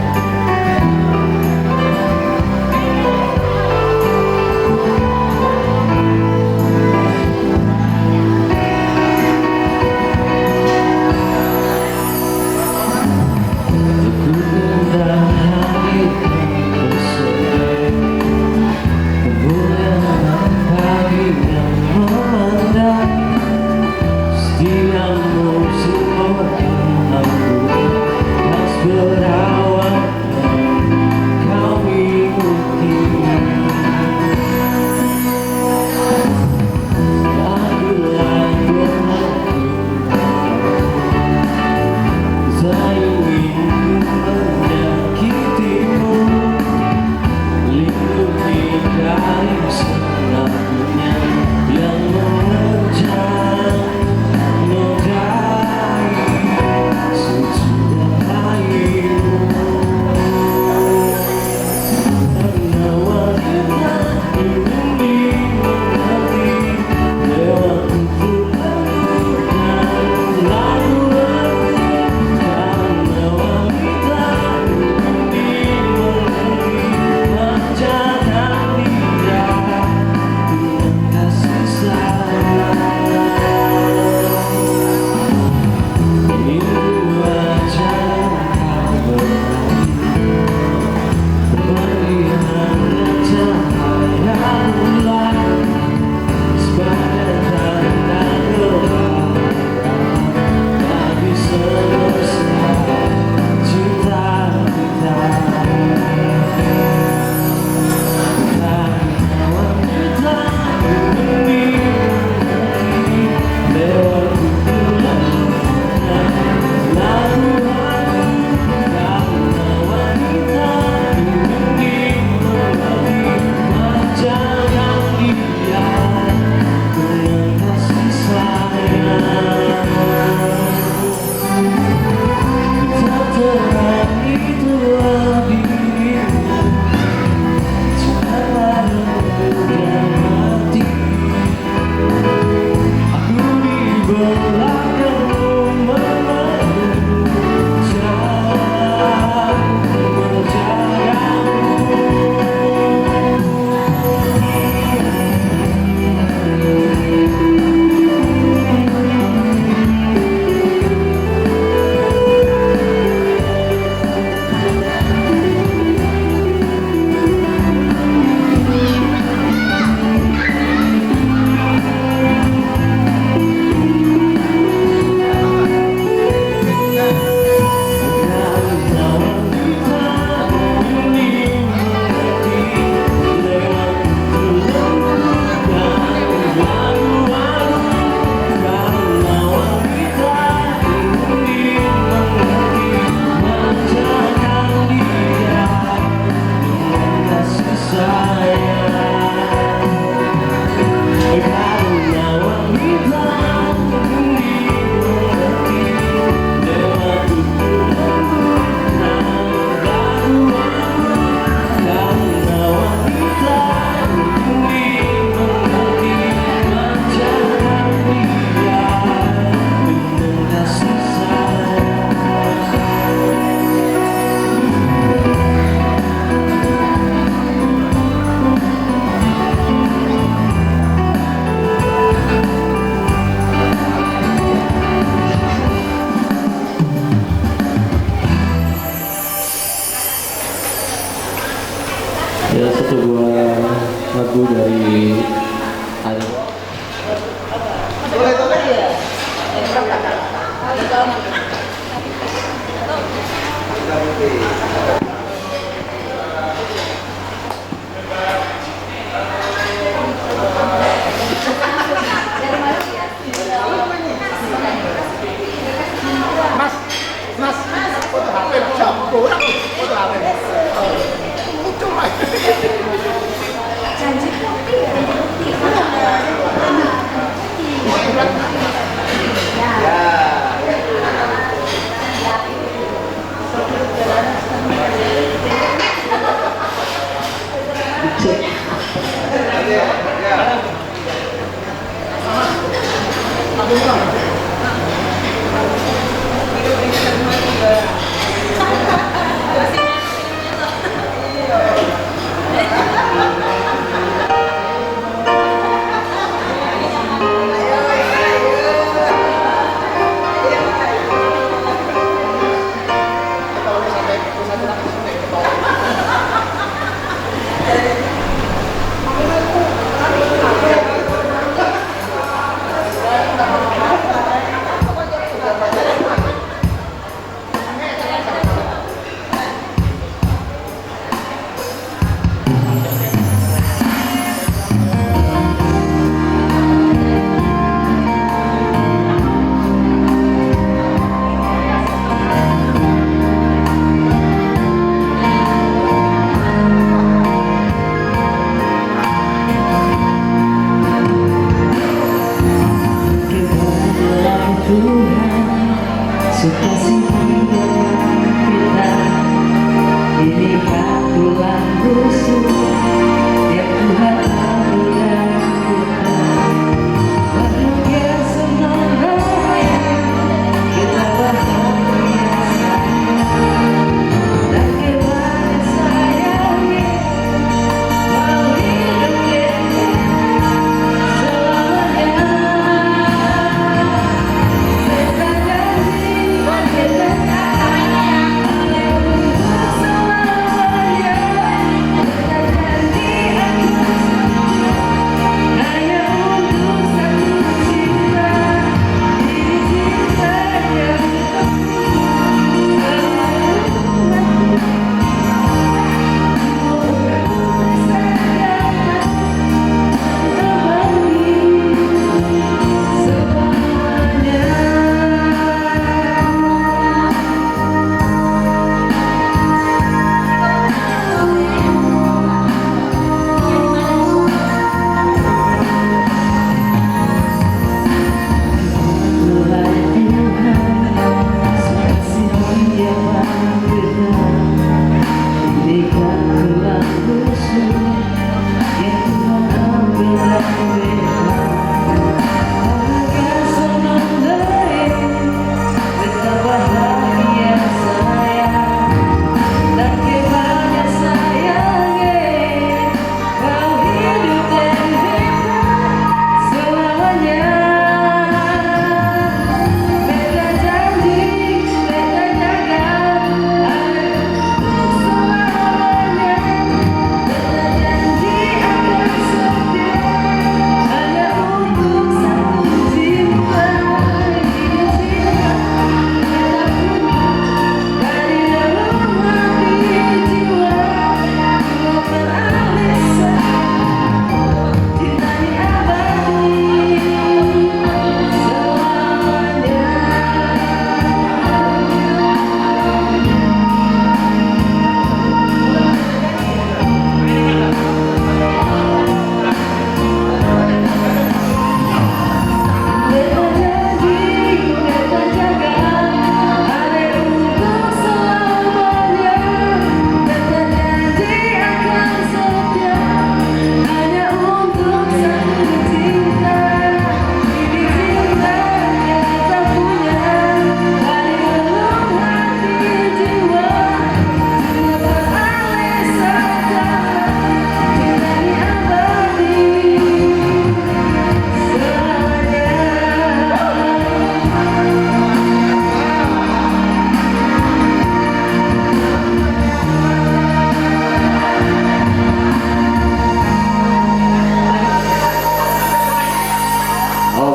Ya.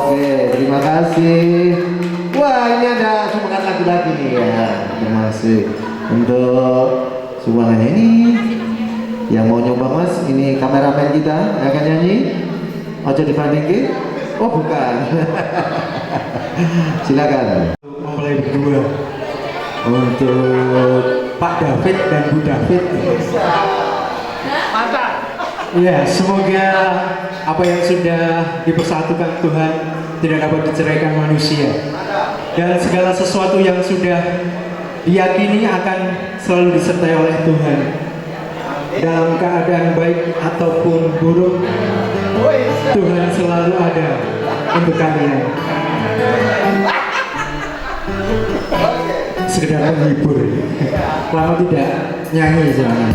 Oke, terima kasih. Wah, ini ada sumbangan laki-laki nih ya. Terima kasih untuk sumbangannya ini. Yang mau nyoba Mas, ini kameramen kita yang akan nyanyi. Ojo dibandingin. Oh bukan. Silakan. Mempelai berdua untuk Pak David dan Bu David. Mantap. Ya, semoga apa yang sudah dipersatukan Tuhan tidak dapat diceraikan manusia. Dan segala sesuatu yang sudah diyakini akan selalu disertai oleh Tuhan. Dalam keadaan baik ataupun buruk, Tuhan selalu ada untuk kalian. Sekedar menghibur. Lama tidak nyanyi jangan.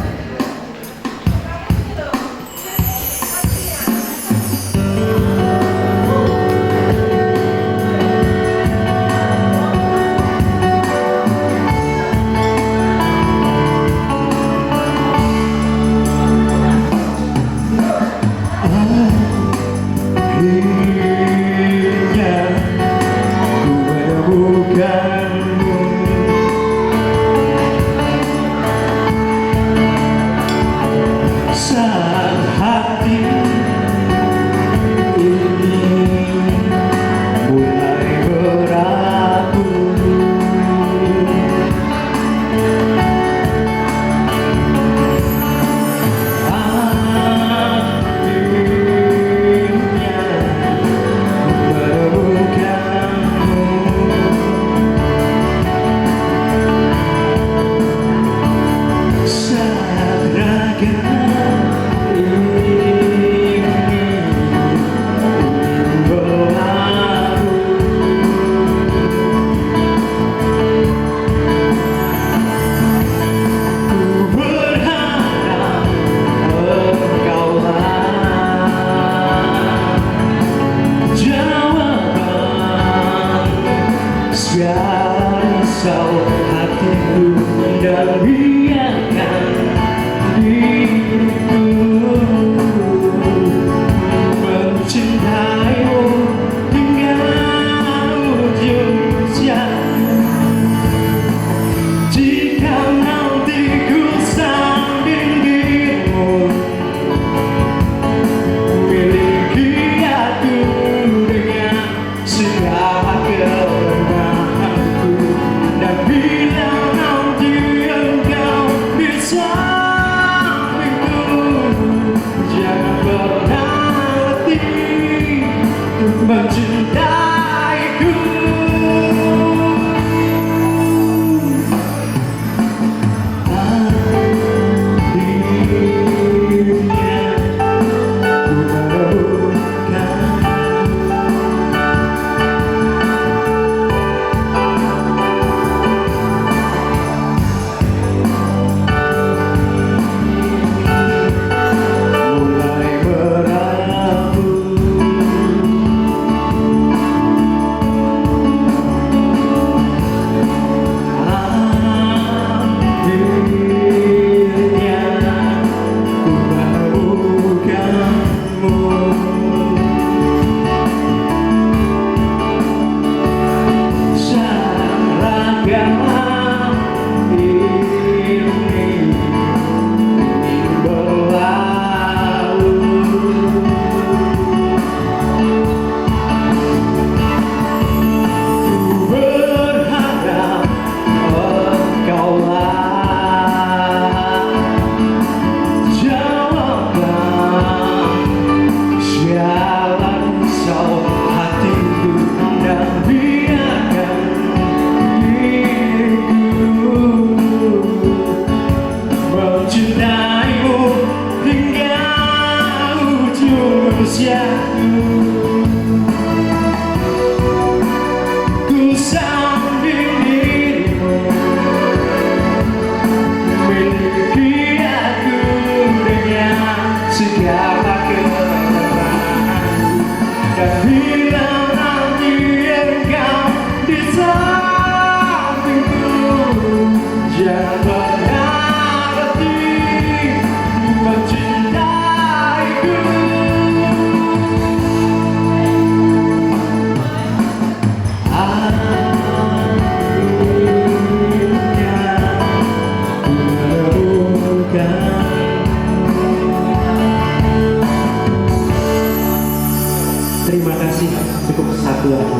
cukup satu lagi.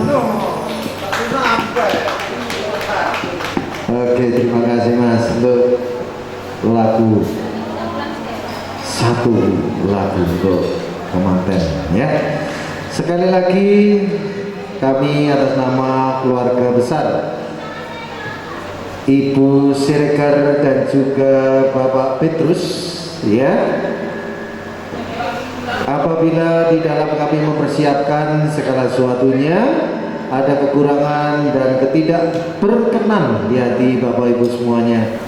Oke, terima kasih Mas untuk lagu, satu lagu untuk kemanten ya. Sekali lagi kami atas nama keluarga besar Ibu Siregar dan juga Bapak Petrus ya, apabila di dalam kami mempersiapkan segala sesuatunya ada kekurangan dan ketidakberkenan di hati Bapak Ibu semuanya,